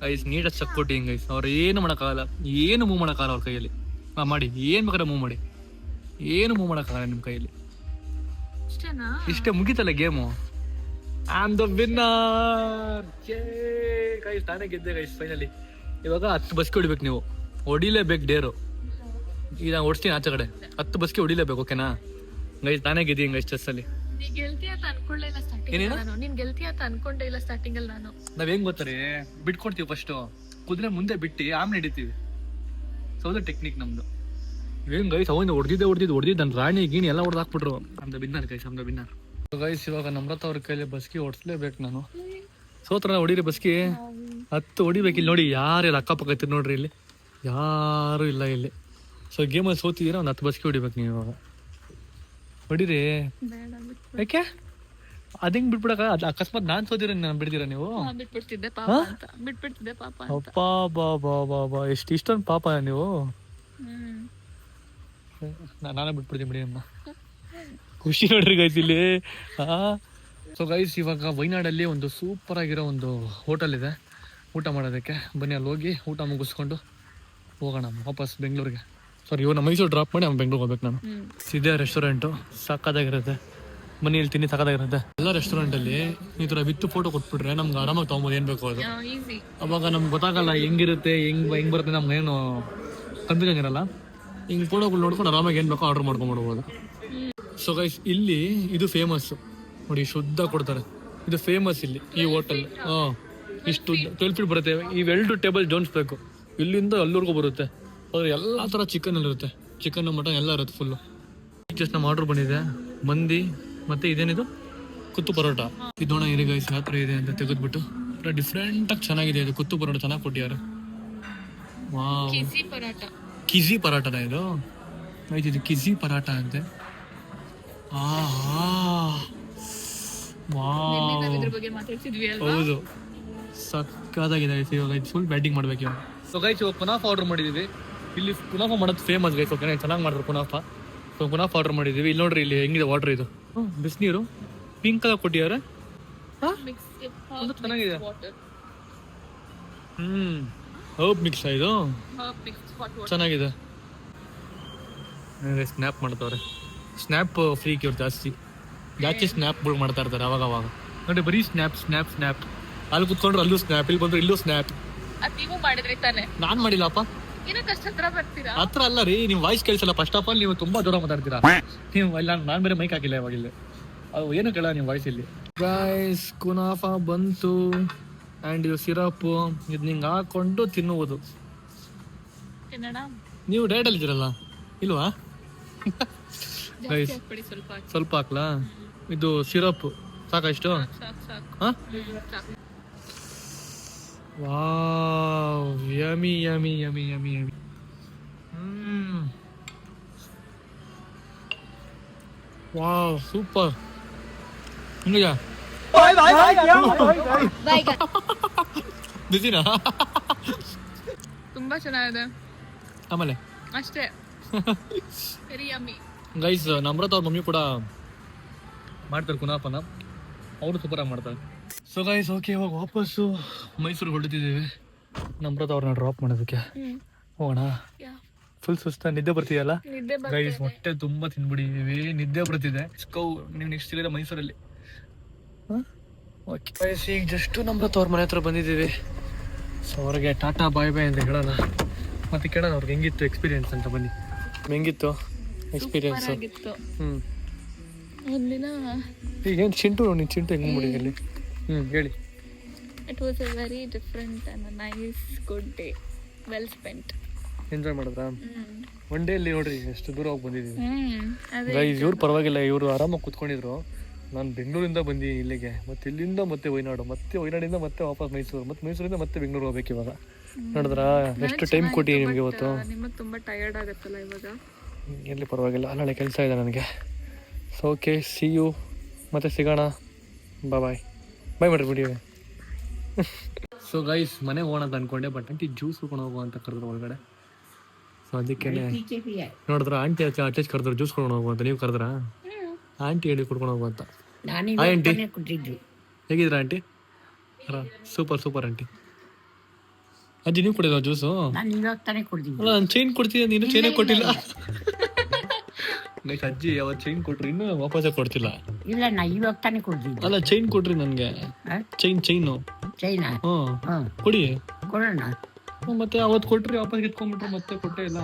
ಗೈಸ್ ನೀಟಾಗಿ ಚೆಕ್ ಕೊಟ್ಟಿದ್ದೀನಿ ಗೈಸ್. ಅವ್ರು ಏನು ಮಾಡೋಕ್ಕಾಗಲ್ಲ, ಏನು ಮೂವ್ ಮಾಡೋಕ್ಕಾಗಲ್ಲ ಅವ್ರ ಕೈಯಲ್ಲಿ. ಹಾಂ ಮಾಡಿ, ಏನು ಬೇಕಾದ್ರೆ ಮೂವ್ ಮಾಡಿ, ಏನು ಮೂವ್ ಮಾಡೋಕ್ಕಾಗಲ್ಲ ನಿಮ್ಮ ಕೈಯಲ್ಲಿ. ಇಷ್ಟೇ, ಮುಗೀತಲ್ಲ game. I am the winner. Guys ನಾನೇ ಗೆದ್ದೆ ಗೈಸ್ ಫೈನಲಿ. ಇವಾಗ 10 ಬಸ್ಗೆ ಹೊಡಿಬೇಕು ನೀವು. ಹೊಡಿಲೇಬೇಕು ಡೇರು. ಈಗ ನಾನು ಓಡಿಸ್ತೀನಿ ಆಚೆ ಕಡೆ. 10 ಬಸ್ಗೆ ಹೊಡಿಲೇಬೇಕು, ಓಕೆನಾ ಗೈಸ್? ನಾನೇ ಗೆದ್ದೀನಿ ಗೈಸ್ ಚೆಸ್ಸಲ್ಲಿ. ನಾವ್ ಹೆಂಗ್ ಗೊತ್ತಾರೆ, ಬಿಟ್ಕೊಡ್ತೀವಿ ಫಸ್ಟ್. ಕುದುರೆ ಮುಂದೆ ಬಿಟ್ಟು ಆಮೇಲೆ ಹಿಡಿತೀವಿ. ಸೌದ ಟೆಕ್ನಿಕ್ ನಮ್ದು. ಏನ್ ಗೈಸ್ ಅವಾಗ ಹೊಡೆದಿದ್ದೆ ನನ್ನ ರಾಣಿ ಗೀಣಿ ಎಲ್ಲ ಹೊಡೆದು ಹಾಕ್ಬಿಟ್ರು. ನಮ್ದು ಬಿನ್ನರ್ ಗೈಸ್, ನಮ್ದು ಬಿನ್ನರ್ ಗೈಸ್. ಇವಾಗ ನಮ್ರತ ಅವ್ರ ಕೈಲಿ ಬಸ್ಕಿ ಹೊಡ್ಸ್ಲೇಬೇಕು ನಾನು. ಸೋತ್ರ ಹೊಡೀರಿ ಬಸ್ಕಿ. 10 ಹೊಡಿಬೇಕು. ಇಲ್ಲಿ ನೋಡಿ ಯಾರೆಲ್ಲ ಅಕ್ಕಪಕ್ಕ ಐತಿ ನೋಡ್ರಿ, ಇಲ್ಲಿ ಯಾರು ಇಲ್ಲ ಇಲ್ಲಿ. ಸೊ ಗೇಮಲ್ಲಿ ಸೋತಿದ್ದೀರಾ, ಒಂದು 10 ಬಸ್ಕಿ ಹೊಡಿಬೇಕು ನೀವು ಇವಾಗ. ಹೊಡೀರಿ. ಯಾಕೆ ಅದಂಗ್ ಬಿಟ್ಬಿಡಕ? ಅಕಸ್ಮಾತ್ ನಾನ್ ಸೋದಿರ ನಾನು ಬಿಡ್ತೀರಾ ನೀವು? ಅಪ್ಪ ಬಾ ಬಾ ಬಾ ಬಾ, ಇಷ್ಟೊಂದು ಪಾಪ ನೀವು. ನಾನೇ ಬಿಟ್ಬಿಡ್ತೀನಿ ಬಿಡಿ ಅಮ್ಮ. ಖುಷಿ ನೋಡ್ರಿ ಗೈಸ್ ಇಲ್ಲಿ. ಸೊ ಗೈಸ್ ಇವಾಗ ವೈನಾಡಲ್ಲಿ ಒಂದು ಸೂಪರ್ ಆಗಿರೋ ಒಂದು ಹೋಟೆಲ್ ಇದೆ ಊಟ ಮಾಡೋದಕ್ಕೆ. ಬನ್ನಿ ಅಲ್ಲಿ ಹೋಗಿ ಊಟ ಮುಗಿಸ್ಕೊಂಡು ಹೋಗೋಣ ವಾಪಸ್ ಬೆಂಗಳೂರಿಗೆ. ಸಾರಿ, ಇವಾಗ ಮೈಸೂರು ಡ್ರಾಪ್ ಮಾಡಿ ಅವ್ನು ಬೆಂಗ್ಳೂರಿಗೆ ಹೋಗ್ಬೇಕು ನಾನು. ಇದೇ ರೆಸ್ಟೋರೆಂಟು ಸಾಕಾಗಿರುತ್ತೆ. ಮನೆ ಇಲ್ಲಿ ತಿನ್ನಿ ಸಾಕಾಗಿರುತ್ತೆ. ಎಲ್ಲ ರೆಸ್ಟೋರೆಂಟಲ್ಲಿ ಈ ಥರ ವಿತ್ ಫೋಟೋ ಕೊಟ್ಬಿಟ್ರೆ ನಮ್ಗೆ ಆರಾಮಾಗಿ ತೊಗೊಂಬೋದು ಏನು ಬೇಕೋ ಅದು. ಅವಾಗ ನಮ್ಗೆ ಗೊತ್ತಾಗಲ್ಲ ಹೆಂಗಿರುತ್ತೆ, ಹೆಂಗ್ ಬರುತ್ತೆ, ನಮ್ಗೆ ಏನು ಕನ್ಫ್ಯೂಷನ್ ಇರಲ್ಲ. ಹಿಂಗೆ ಫೋಟೋಗಳು ನೋಡ್ಕೊಂಡು ಆರಾಮಾಗಿ ಏನು ಬೇಕೋ ಆರ್ಡರ್ ಮಾಡ್ಕೊಂಡ್ಬಿಡ್ಬೋದು. ಸೊ ಗೈಸ್ ಇಲ್ಲಿ ಇದು ಫೇಮಸ್ಸು ನೋಡಿ, ಶುದ್ಧ ಕೊಡ್ತಾರೆ. ಇದು ಫೇಮಸ್ ಇಲ್ಲಿ ಈ ಹೋಟೆಲ್. ಇಷ್ಟು 12 ಫೀಟ್ ಬರುತ್ತೆ. ಇವೆರಡು ಟೇಬಲ್ ಜೋಡಿಸ್ಬೇಕು. ಇಲ್ಲಿಂದ ಅಲ್ಲಿವರೆಗೂ ಬರುತ್ತೆ. ಅದ್ರ ಎಲ್ಲ ಥರ ಚಿಕನ್ ಇರುತ್ತೆ, ಚಿಕನ್ ಮಟನ್ ಎಲ್ಲ ಇರುತ್ತೆ ಫುಲ್ಲು. ಜಸ್ಟ್ ನಮ್ಮ ಆರ್ಡರ್ ಬಂದಿದೆ ಮಂದಿ ಮತ್ತೆ ಇದೇನಿದು ಕುತ್ತು ಪರೋಟ. ಇದು ನೋಡೋಣ ಇರಿ ಗೈಸ್ ಯಾವ ಥರ ಇದೆ ಅಂತ ತೆಗೆದ್ಬಿಟ್ಟು. ಡಿಫ್ರೆಂಟಾಗಿ ಚೆನ್ನಾಗಿದೆ ಇದು. ಕುತ್ತು ಪರೋಟ ಚೆನ್ನಾಗಿ ಕೊಟ್ಟಿದ್ದಾರೆ. ವಾವ್, ಕಿಜಿ ಪರಾಟನ ಇದು? ಆಯ್ತು, ಇದು ಕಿಜಿ ಪರಾಟ ಅಂತೆ. ಹೌದು, ಸಕ್ಕತ್ತಾಗಿದೆ. ಇವಾಗ ಇದು ಫುಲ್ ಬ್ಯಾಟಿಂಗ್ ಮಾಡ್ಬೇಕು ಇವಾಗ. ಸೊ ಗೈಸ್ ಇವಾಗ ಕುನಾಫ ಆರ್ಡರ್ ಮಾಡಿದ್ದೀವಿ. ಇಲ್ಲಿ ಕುನಾಫ ಮಾಡೋದು ಫೇಮಸ್ ಗೈಸ್. ಓಕೆ, ಚೆನ್ನಾಗಿ ಮಾಡಿದ್ರು ಕುನಾಫ. ಸೊ ಕುನಾಫ ಆರ್ಡರ್ ಮಾಡಿದ್ದೀವಿ. ಇಲ್ಲಿ ನೋಡ್ರಿ, ಇಲ್ಲಿ ಹೆಂಗಿದೆ ವಾಟರ್. ಇದು ಬಿಸಿನೀರು ಪಿಂಕ್ ಕಲರ್ ಕೊಟ್ಟಿದ್ದಾರೆ. ಚೆನ್ನಾಗಿದೆ. ಹರ್ಬ್ ಮಿಕ್ಸ್ ಇದು ಚೆನ್ನಾಗಿದೆ. ಸ್ನ್ಯಾಪ್ ಮಾಡ್ತವ್ರೆ. ಸ್ನ್ಯಾಪ್ ಫ್ರೀಕ್ ಇವ್ರು ಜಾಸ್ತಿ ಸ್ನ್ಯಾಪ್ಗಳು ಮಾಡ್ತಾ ಇರ್ತಾರೆ ಅವಾಗ ನೋಡಿ. ಬರೀ ಸ್ನ್ಯಾಪ್ ಸ್ನ್ಯಾಪ್ ಸ್ನ್ಯಾಪ್. ಅಲ್ಲಿ ಕುತ್ಕೊಂಡ್ರೆ ಅಲ್ಲೂ ಸ್ನ್ಯಾಪ್, ಇಲ್ಲಿ ಬಂದ್ರೆ ಇಲ್ಲೂ ಸ್ನ್ಯಾಪ್. ನಾನ್ ಮಾಡಿಲ್ಲಪ್ಪ. ಹತ್ರ ಅಲ್ಲ ರೀ, ನಿಮ್ ವಾಯ್ಸ್ ಕೇಳಿಸಲ್ಲ. ಫಸ್ಟ್ ಆಫ್ ಆಲ್ ನೀವು ತುಂಬಾ ಜೋರ ಮಾತಾಡ್ತೀರಾ ನೀವು. ಇಲ್ಲ ನಾನ್ ಬೇರೆ ಮೈಕ್ ಹಾಕಿಲ್ಲ ಇವಾಗ ಇಲ್ಲಿ. ಅದು ಏನು ಕೇಳ ನಿಮ್ಮ ವಾಯ್ಸ್ ಇಲ್ಲಿ. ಗೈಸ್ ಕುನಾಫ ಬಂತು ಆ್ಯಂಡ್ ಇದು ಸಿರಪ್. ಇದು ನಿಂಗೆ ಹಾಕೊಂಡು ತಿನ್ನುವುದು. ನೀವು ಡಯಟ್ ಅಲ್ಲಿ ಇದ್ದೀರಲ್ಲ ಇಲ್ವಾ? ಗೈಸ್ ಸ್ವಲ್ಪ ಹಾಕ್ಲಾ? ಇದು ಸಿರಪ್ ಸಾಕಾ ಇಷ್ಟು? Wow, yummy yummy yummy yummy yummy. Wow, super. ಹಿಂಗ ಬಿಸಿನಾ? ತುಂಬಾ ಚೆನ್ನಾಗಿದೆ. ಆಮೇಲೆ ಅಷ್ಟೇ. Very yummy. ಗೈಸ್ ನಮ್ರತ ಅವ್ರ ಮಮ್ಮಿ ಕೂಡ ಮಾಡ್ತಾರೆ ಕುನಾಫನ. ಅವರು ಸೂಪರ್ ಆಗಿ ಮಾಡ್ತಾರೆ. ಸೊ ಗೈಸ್ ಓಕೆ, ಇವಾಗ ವಾಪಸ್ಸು ಮೈಸೂರಿಗೆ ಹೊರಟಿದ್ದೀವಿ ನಮ್ರತ ಅವ್ರನ್ನ ಡ್ರಾಪ್ ಮಾಡೋದಕ್ಕೆ. ಹೋಗೋಣ. ಫುಲ್ ಸುಸ್ತ, ನಿದ್ದೆ ಬರ್ತಿದೆಯಲ್ಲ ಗೈಸ್? ಹೊಟ್ಟೆ ತುಂಬಾ ತಿನ್ಬಿಟ್ಟಿದೀವಿ, ನಿದ್ದೆ ಬರ್ತಿದೆ. ನೀವು ನೆಕ್ಸ್ಟ್ ಇಲ್ಲಿದೆ ಮೈಸೂರಲ್ಲಿ. ಓಕೆ ಗೈಸ್, ಈಗ ಜಸ್ಟ್ ನಮ್ರತ ಅವ್ರ ಮನೆ ಹತ್ರ ಬಂದಿದ್ದೀವಿ. ಸೊ ಅವ್ರಿಗೆ ಟಾಟಾ ಬಾಯ್ ಬಾಯ್ ಅಂತ ಹೇಳೋಣ, ಮತ್ತೆ ಕೇಳೋಣ ಅವ್ರಿಗೆ ಹೆಂಗಿತ್ತು ಎಕ್ಸ್ಪೀರಿಯನ್ಸ್ ಅಂತ. ಬನ್ನಿ, ಹೆಂಗಿತ್ತು ಎಕ್ಸ್ಪೀರಿಯನ್ಸ್? ಒಂದಿನ ಈಗ ಏನು ಚಿಂಟು ನೀನು ಚಿಂಟು ಹೆಂಗೆ ಮಾಡಿ ಅಲ್ಲಿ ಹೇಳಿ. It was A very different and nice good day, well spent. Enjoy ಮಾಡಿದ್ರಾ? ಒನ್ ಡೇ ಅಲ್ಲಿ ನೋಡ್ರಿ ಎಷ್ಟು ದೂರ ಹೋಗಿ ಬಂದಿದ್ದೀವಿ. ಅದೇ ಗೈಸ್ ಇವ್ರು ಪರವಾಗಿಲ್ಲ, ಇವರು ಆರಾಮಾಗಿ ಕೂತ್ಕೊಂಡಿದ್ರು. ನಾನು ಬೆಂಗಳೂರಿಂದ ಬಂದು ಇಲ್ಲಿಗೆ, ಮತ್ತೆ ಇಲ್ಲಿಂದ ಮತ್ತೆ ವಯನಾಡು, ಮತ್ತೆ ವಯನಾಡಿಂದ ಮತ್ತೆ ವಾಪಸ್ ಮೈಸೂರು, ಮತ್ತೆ ಮೈಸೂರಿಂದ ಮತ್ತೆ ಬೆಂಗಳೂರು ಹೋಗ್ಬೇಕು ಇವಾಗ. ನೋಡಿದ್ರಾ ಎಷ್ಟು ಟೈಮ್ ಕೊಟ್ಟು ನಿಮಗೆ ಇವತ್ತು. ನಿಮಗೆ ತುಂಬ ಟಯರ್ಡ್ ಆಗುತ್ತಲ್ಲ ಇವಾಗ. ಎಲ್ಲಿ ಪರವಾಗಿಲ್ಲ, ನಾಳೆ ಕೆಲಸ ಇದೆ ನನಗೆ. ಸೊ ಓಕೆ, ಸಿ ಯು, ಮತ್ತೆ ಸಿಗೋಣ. ಬಾಯ್ ಮಾಡಿರಿ ವಿಡಿಯೋ. ಸೊ ಗೈಸ್ ಮನೆಗೆ ಹೋಗೋಣ ಅಂತ ಅನ್ಕೊಂಡೆ, ಬಟ್ ಆಂಟಿ ಜ್ಯೂಸ್ ಕುಡ್ಕೊಂಡು ಹೋಗುವ ಅಂತ ಕರೆದ್ರು ಒಳಗಡೆ. ಸೊ ಅದಕ್ಕೆ ನೋಡಿದ್ರ ಆಂಟಿ ಅಟ್ಯಾಚ್ ಕರೆದ್ರು ಜ್ಯೂಸ್ ಕುಡ್ಕೊಂಡು ಹೋಗುವ ಅಂತ. ನೀವು ಕರೆದ್ರಾ? ಆಂಟಿ ಹೇಳಿ ಕುಡ್ಕೊಂಡು ಹೋಗುವ ಅಂತ. ಆಂಟಿ ಹೇಗಿದ್ರ ಆಂಟಿ? Super aunty. ಅಜ್ಜಿ ನೀವು ಕುಡಿದ ಜ್ಯೂಸು? ಅಲ್ಲ ನಾನು ಚೈನ್ ಕೊಡ್ತೀನಿ, ನೀನು ಚೈನೇ ಕೊಟ್ಟಿಲ್ಲ. ಅಜ್ಜಿ ಅವತ್ತು ಚೈನ್ ಕೊಟ್ರಿ, ಇನ್ನೂ ವಾಪಸ್ ಕೊಡ್ತಿಲ್ಲ. ಇಲ್ಲ ನಾ ಇವಾಗ ತಾನೇ ಕುಡ್ದಿದ್ದೆ. ಅಲ್ಲ ಚೈನ್ ಕೊಟ್ರಿ ನನಗೆ, ಚೈನು ಚೈನಾ ಕೊಡಿ. ಕೊಡೋಣ. ಮತ್ತೆ ಅವತ್ತು ಕೊಟ್ರಿ, ವಾಪಸ್ ಇಟ್ಕೊಂಡ್ಬಿಟ್ರೆ ಮತ್ತೆ ಕೊಟ್ಟೇ ಇಲ್ಲ.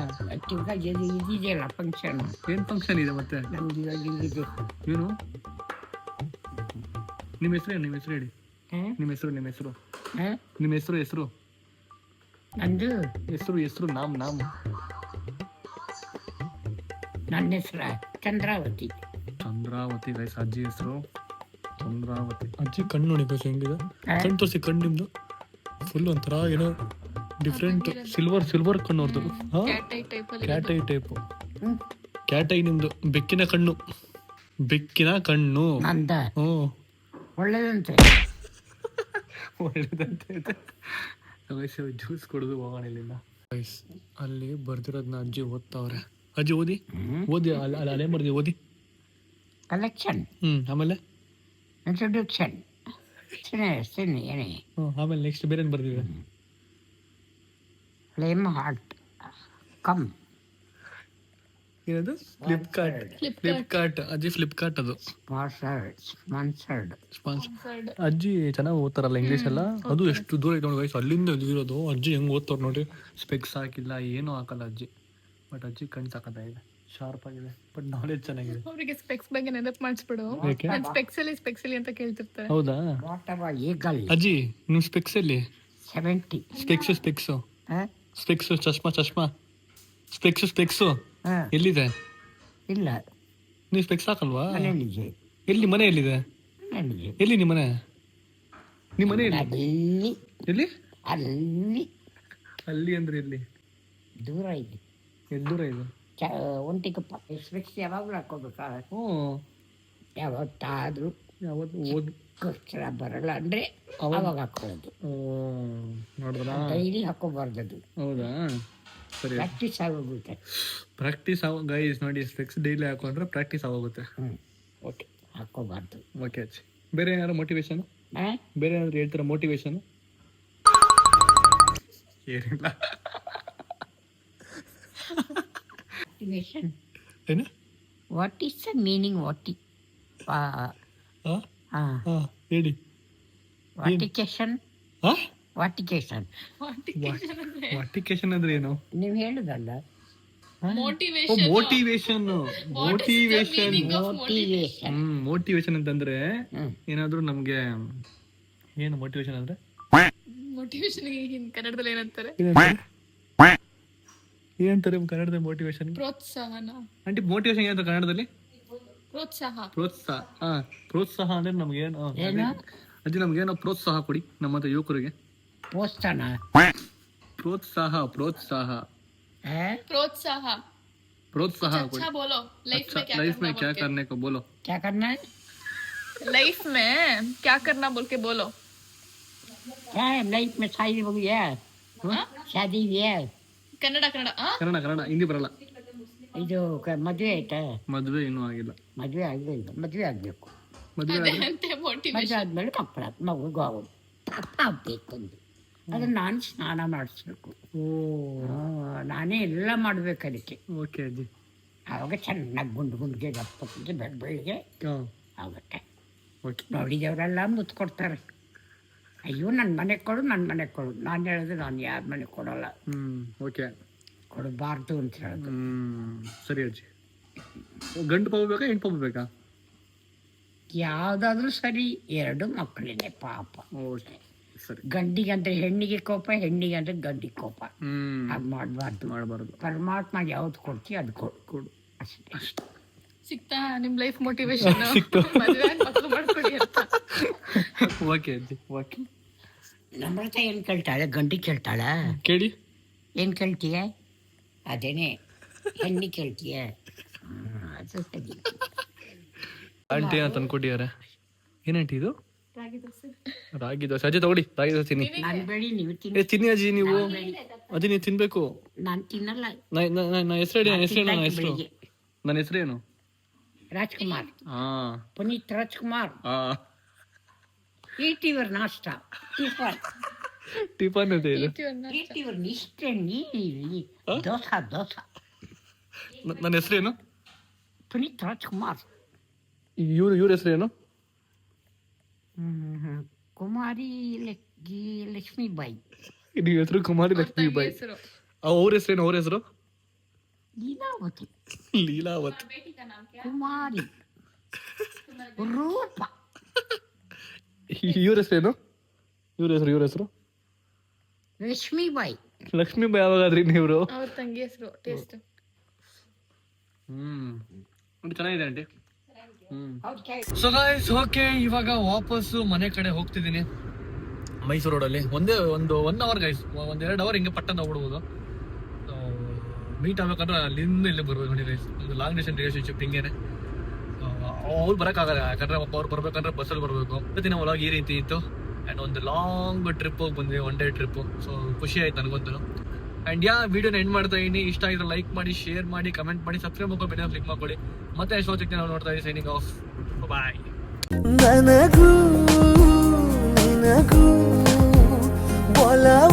ಇದೆಯಲ್ಲ ಫಂಕ್ಷನ್. ಏನ್ ಫಂಕ್ಷನ್ ಇದೆ ಮತ್ತೆ? ನಮ್ದು ಇವಾಗ ಇಲ್ಲಿದೆ. ಏನು ನಿಮ್ಮ ಹೆಸರು ಹೇಳಿ. ನಿಮ್ಮ ಹೆಸರು ನಂದು ಹೆಸರು ನಾಮ್ ನನ್ನ ಹೆಸರ ಚಂದ್ರಾವತಿ. ಗೈಸ್ ಅಜ್ಜಿ ಹೆಸರು ಚಂದ್ರಾವತಿ. ಅಜ್ಜಿ ಕಣ್ಣು ನೋಡಿ ಗೈಸ್ ಹೆಂಗಿದೆ, ಕಣ್ಣು ತೋರಿಸಿ. ಕಣ್ಣು ನಿಮ್ದು ಫುಲ್ ಒಂಥರ ಏನೋ ಡಿಫ್ರೆಂಟ್, ಸಿಲ್ವರ್ ಕಣ್ಣು ಅವ್ರದ್ದು. Cat I type. Cat I ನಿಮ್ದು, ಬೆಕ್ಕಿನ ಕಣ್ಣು ನಂದ. ಒಳ್ಳೇದಂತೆ ಜ್ಯೂಸ್ ಕುಡಿದು ಹೋಗೋಣ ಇಲ್ಲಿಂದ. ಅಲ್ಲಿ ಬರ್ದಿರೋದನ್ನ ಅಜ್ಜಿ ಓದ್ತಾವ್ರೆ. ಅಜ್ಜಿ ಓದಿ ಅಲ್ಲೇ ಬರ್ದಿ ಓದಿ. ಕಲೆಕ್ಷನ್, ಆಮೇಲೆ ಇಂಟ್ರೊಡಕ್ಷನ್, ಆಮೇಲೆ ನೆಕ್ಸ್ಟ್ ಬೇರೆ ಬರ್ದಿದೆ. Flame heart come. ಏನದು? ಫ್ಲಿಪ್ಕಾರ್ಟ್ ಅಜ್ಜಿ, ಫ್ಲಿಪ್ಕಾರ್ಟ್ ಅದು ಸ್ಪಾನ್ಸರ್ಡ್. ಅಜ್ಜಿ ಚೆನ್ನಾಗಿ ಓದ್ತಾರಲ್ಲ ಇಂಗ್ಲೀಷ್ ಎಲ್ಲ. ಅದು ಎಷ್ಟು ದೂರ ಐತೆ ನೋಡಿ ಗೈಸ್, ಅಲ್ಲಿಂದ ಇರೋದು. ಅಜ್ಜಿ ಹೆಂಗ್ ಓದ್ತಾರ ನೋಡಿ, ಸ್ಪೆಕ್ಸ್ ಹಾಕಿಲ್ಲ, ಏನೂ ಹಾಕಲ್ಲ ಅಜ್ಜಿ. ಬಟ್ ಅಜ್ಜಿ ಕಣ್ ಸಾಕತ್ತಾಗಿದೆ, ಶಾರ್ಪ್ ಆಗಿದೆ, ಬಟ್ ನಾಲೆಜ್ ಚೆನ್ನಾಗಿದೆ. ಅವರಿಗೆ ಸ್ಪೆಕ್ಸ್ ಬಗ್ಗೆ ನೆನಪು ಮಾಡಿಸ್ಬಿಡು. ಸ್ಪೆಕ್ಸಲ್ಲಿ ಅಂತ ಕೇಳ್ತಿರ್ತಾರೆ. ಹೌದಾ ಅಜ್ಜಿ? ನಿಮ್ ಸ್ಪೆಕ್ಸ್ ಎಲ್ಲಿ? 70 ಸ್ಪೆಕ್ಸ್ ಚಶ್ಮಾ ಸ್ಪೆಕ್ಸು ಎಲ್ಲಿದೆ? ಇಲ್ಲ, ನೀವು ಸ್ಪೆಕ್ಸ್ ಹಾಕಲ್ವಾ? ಮನೆಯಲ್ಲಿದೆ. ಎಲ್ಲಿ ಮನೆ ಎಲ್ಲಿದೆ? ಎಲ್ಲಿ ನಿಮ್ಮ ಮನೆ? ಎಲ್ಲಿ? ಅಲ್ಲಿ ಅಂದ್ರೆ ಎಲ್ಲಿ? ದೂರ ಇದೆ. ಎಷ್ಟು ದೂರ ಇದೆ? ಒಂಟಿಗಪ್ಪ. ಸ್ಪೆಕ್ಸ್ ಯಾವಾಗಲೂ ಹಾಕೋಬೇಕಾ? ಯಾವತ್ತಾದ್ರೂ ಅಕ್ಷರ ಬರಲ್ಲ ಅಂದ್ರೆ ಅವಾಗ ಹಾಕೊಳ್ಳೋದು. ಡೈಲಿ ಹಾಕೋಬಾರ್ದು. ಹೌದಾ? ಸರಿ, ಪ್ರಾಕ್ಟೀಸ್ ಗೈಸ್ ನೋಡಿ. ಸ್ಪೆಕ್ಸ್ ಡೈಲಿ ಹಾಕೊಂಡ್ರೆ ಪ್ರಾಕ್ಟೀಸ್ ಆಗೋಗುತ್ತೆ. ಓಕೆ, ಹಾಕೋಬಾರ್ದು. ಓಕೆ ಅಜ್ಜಿ. ಬೇರೆ ಏನಾದ್ರು ಮೋಟಿವೇಶನ್? ಬೇರೆ ಏನಾದ್ರು ಹೇಳ್ತೀರಾ ಮೋಟಿವೇಶನ್? ಏನಿಲ್ಲ. ಏನು? What is the meaning? ಹೇಳಿ. ವಾಟಿಕೇಶನ್ ಅಂದ್ರೆ ಏನು? ನೀವು ಹೇಳುದಲ್ಲ. ಮೋಟಿವೇಶನ್ ಅಂತಂದ್ರೆ ಏನಾದ್ರು ನಮ್ಗೆ. ಏನು ಮೋಟಿವೇಶನ್ ಅಂದ್ರೆ? ಕನ್ನಡದಲ್ಲಿ ಏನಂತಾರೆ ಕನ್ನಡದಲ್ಲಿ ಮೋಟಿವೇಶನ್? ಪ್ರೋತ್ಸಾಹನ. ಆಂಟಿ ಮೋಟಿವೇಶನ್ ಏನಂತ ಕನ್ನಡದಲ್ಲಿ? ಪ್ರೋತ್ಸಾಹ ಅಂದ್ರೆ ನಮ್ಗೇನು ಅಜ್ಜಿ, ನಮ್ಗೇನೋ ಪ್ರೋತ್ಸಾಹ ಕೊಡಿ ನಮ್ಮ ಯುವಕರಿಗೆ. प्रोत्साह अच्छा बोलो. लाइफ में क्या करने को बोलो. क्या करना है? लाइफ में क्या करना बोल के बोलो. क्या है लाइफ में? शादी हो गई है, शादी है. ಕನ್ನಡ ಹಿಂದಿ ಬರಲ್ಲ. ಇದು ಮದುವೆ ಆಯ್ತಾ? ಮದುವೆ ಇನ್ನೂ ಆಗಿಲ್ಲ. ಮದುವೆ ಆಗಲಿಲ್ಲ, ಮದುವೆ ಆಗಬೇಕು. ಮದುವೆ ಆದ್ಮೇಲೆ ಮಗು ಆಗ್ಬೇಕು. ಅದನ್ನ ನಾನು ಸ್ನಾನ ಮಾಡಿಸ್ಬೇಕು, ನಾನೇ ಎಲ್ಲ ಮಾಡ್ಬೇಕು ಅದಕ್ಕೆ. ಓಕೆ ಅಜ್ಜಿ. ಆವಾಗ ಚೆನ್ನಾಗಿ ಗುಂಡಿಗೆ ದಪ್ಪಕ್ಕೆ ಬೆಳಗ್ಗೆ ಆಗುತ್ತೆ. ನೋಡಿದವರೆಲ್ಲ ಮುತ್ತು ಕೊಡ್ತಾರೆ. ಅಯ್ಯೋ ನನ್ನ ಮನೆಗೆ ಕೊಡು, ನಾನು ಹೇಳಿದ್ರೆ ನಾನು ಯಾರ ಮನೆಗೆ ಕೊಡೋಲ್ಲ. ಓಕೆ, ಕೊಡಬಾರ್ದು ಅಂತ ಹೇಳೋದು. ಸರಿ ಅಜ್ಜಿ. ಗಂಡು ಪಾಪ ಬೇಕಾ ಹೆಣ್ಣು ಪಾಪ ಬೇಕಾ? ಯಾವುದಾದ್ರೂ ಸರಿ, 2 ಮಕ್ಕಳೇನೆ ಪಾಪ. ಓಕೆ ಸರಿ. ಗಂಡಿಗಂದ್ರೆ ಹೆಣ್ಣಿಗೆ ಕೋಪ, ಹೆಣ್ಣಿಗಂದ್ರೆ ಗಂಡಿಗೆ ಕೋಪ. ಅದು ಮಾಡಬಾರ್ದು. ಮಾಡಬಾರ್ದು. ಪರಮಾತ್ಮ ಯಾವ್ದು ಕೊಡ್ತೀವಿ ಅದು ಕೊಡು ಅಷ್ಟೇ. ಸಿಕ್ತಾ ನಿಮ್ ಲೈಫ್ ಮೋಟಿವೇಶನ್? ಮದುವೆ ಮಕ್ಕಳು ಮಾಡ್ಕೊಡಿ ಅಂತ. ಓಕೆ ಅಜ್ಜಿ, ಓಕೆ. ನಮ್ರತ ಏನು ಕೇಳ್ತಾಳೆ? ಗಂಡಿ ಕೇಳ್ತಾಳ? ಕೇಳಿ. ಏನು ಕೇಳ್ತೀಯ? ಅದೇನೆ ಹೆಣ್ಣಿ ಕೇಳ್ತೀಯ? ಅದು ಸರಿ. ಆಂಟಿ ಅಂತ ತಂದ್ಕೊಟ್ಟಿದ್ದಾರೆ. ಏನಾಂಟಿ ಇದು? ರಾಗಿ ದೋಸೆ. ರಾಗಿ ದೋಸೆ. ಅಜ್ಜಿ ತಗೊಳ್ಳಿ, ರಾಗಿ ದೋಸೆ ತಿನ್ನಿ. ನಾನು ಬೇಡಿ, ನೀವು ಏ ತಿನ್ನಿ. ತಿನ್ನಿ ಅಜ್ಜಿ, ನೀವು ಅಜ್ಜಿ ನೀವು ತಿನ್ಬೇಕು. ನಾನು ತಿನ್ನಲ್ಲ. ನನ್ನ ಹೆಸರು ನನ್ನ ಹೆಸರೇನು? ನನ್ನ ಹೆಸರು ಬೆಳಿಗ್ಗೆ ನನ್ನ ಹೆಸರೇನು? ರಾಜ್ಕುಮಾರ್, ಹಾ ಪುನೀತ್ ರಾಜ್ಕುಮಾರ್. ಹಾ. ಈಟಿವರ್ ನಾಷ್ಟ ಟಿಫನ್ ಇದೆ ಇದು. ಈಟಿವರ್ ಇಷ್ಟೇ. ದೋಸಾ ದೋಸಾ. ನನ್ನ ಹೆಸರೇನು? ಪುನೀತ್ ರಾಜ್ಕುಮಾರ್. ಇವ್ರ ಹೆಸರೇನು? ಕುಮಾರಿ ಲಕ್ಷ್ಮೀಬಾಯಿ. ನಿಮ್ಮ ಹೆಸರು ಕುಮಾರಿ ಲಕ್ಷ್ಮೀಬಾಯಿ. ಹೆಸರು ಅವ್ರ ಹೆಸರೇನು? ಅವ್ರ ಹೆಸರು ಲೀಲಾವತಿ. ಲೀಲಾವತಿ. ಕುಮಾರಿ ರೂಪ. ಇವ್ರ ಹೆಸರೇನು? ಇವ್ರ ಹೆಸರು ಲಕ್ಷ್ಮೀಬಾಯಿ. ಲಕ್ಷ್ಮೀಬಾಯಿ. ಯಾವಾಗಾದ್ರಿ ನೀವ್ರು? ಅವ್ರ ತಂಗಿ ಹೆಸರು. ಟೇಸ್ಟ್ ಚೆನ್ನಾಗಿದೆ ಆಂಟಿ. ಸೊ ಗೈಸ್, ಓಕೆ, ಇವಾಗ ವಾಪಸ್ಸು ಮನೆ ಕಡೆ ಹೋಗ್ತಿದ್ದೀನಿ. ಮೈಸೂರು ರೋಡಲ್ಲಿ ಒಂದು 1 ಅವರ್ ಗೈಸ್, 1-2 ಅವರ್ ಹಿಂಗೆ ಪಟ್ಟಂತ ಹೋಗ್ಬಿಡ್ಬೋದು. ಮೀಟ್ ಆಗ್ಬೇಕಂದ್ರೆ ಅಲ್ಲಿಂದ ಇಲ್ಲಿ ಬರ್ಬೇಕು ನೋಡಿ ಗೈಸ್. ಒಂದು ಲಾಂಗ್ ಡಿಸ್ಟೆನ್ಸ್ ರಿಲೇಶನ್ಶಿಪ್ ಹಿಂಗೇನೆ. ಅವ್ರು ಬರೋಕ್ಕಾಗಲ್ಲ, ಯಾಕಂದ್ರೆ ಅವ್ರು ಬರ್ಬೇಕಂದ್ರೆ ಬಸ್ಸಲ್ಲಿ ಬರಬೇಕು. ದಿನ ಒಳಗೆ ಈ ರೀತಿ ಇತ್ತು. ಆ್ಯಂಡ್ ಒಂದು ಲಾಂಗ್ ಟ್ರಿಪ್ ಹೋಗಿ ಬಂದ್ವಿ, 1 ಡೇ ಟ್ರಿಪ್ಪು. ಸೊ ಖುಷಿ ಆಯ್ತು ನನಗಂತೂ. ಆ್ಯಂಡ್ ವಿಡಿಯೋನ ಎಂಡ್ ಮಾಡ್ತಾ ಇದೀನಿ. ಇಷ್ಟ ಆಗಿದ್ರೆ ಲೈಕ್ ಮಾಡಿ, ಶೇರ್ ಮಾಡಿ, ಕಮೆಂಟ್ ಮಾಡಿ, ಸಬ್ಸ್ಕ್ರೈಬ್ ಮಾಡ್ಕೊಂಡು ಬೆನ್ನ ಕ್ಲಿಕ್ ಮಾಡ್ಕೊಳ್ಳಿ. ಮತ್ತೆ ಎಷ್ಟೋ ಚಿಕ್ಕ ನಾವು ನೋಡ್ತಾ ಇದ್ದೀವಿ. ಸೈನಿಂಗ್ ಆಫ್, ಬಾಯ್. ನನಗೂ ನಿನಗೂ ಒಲವ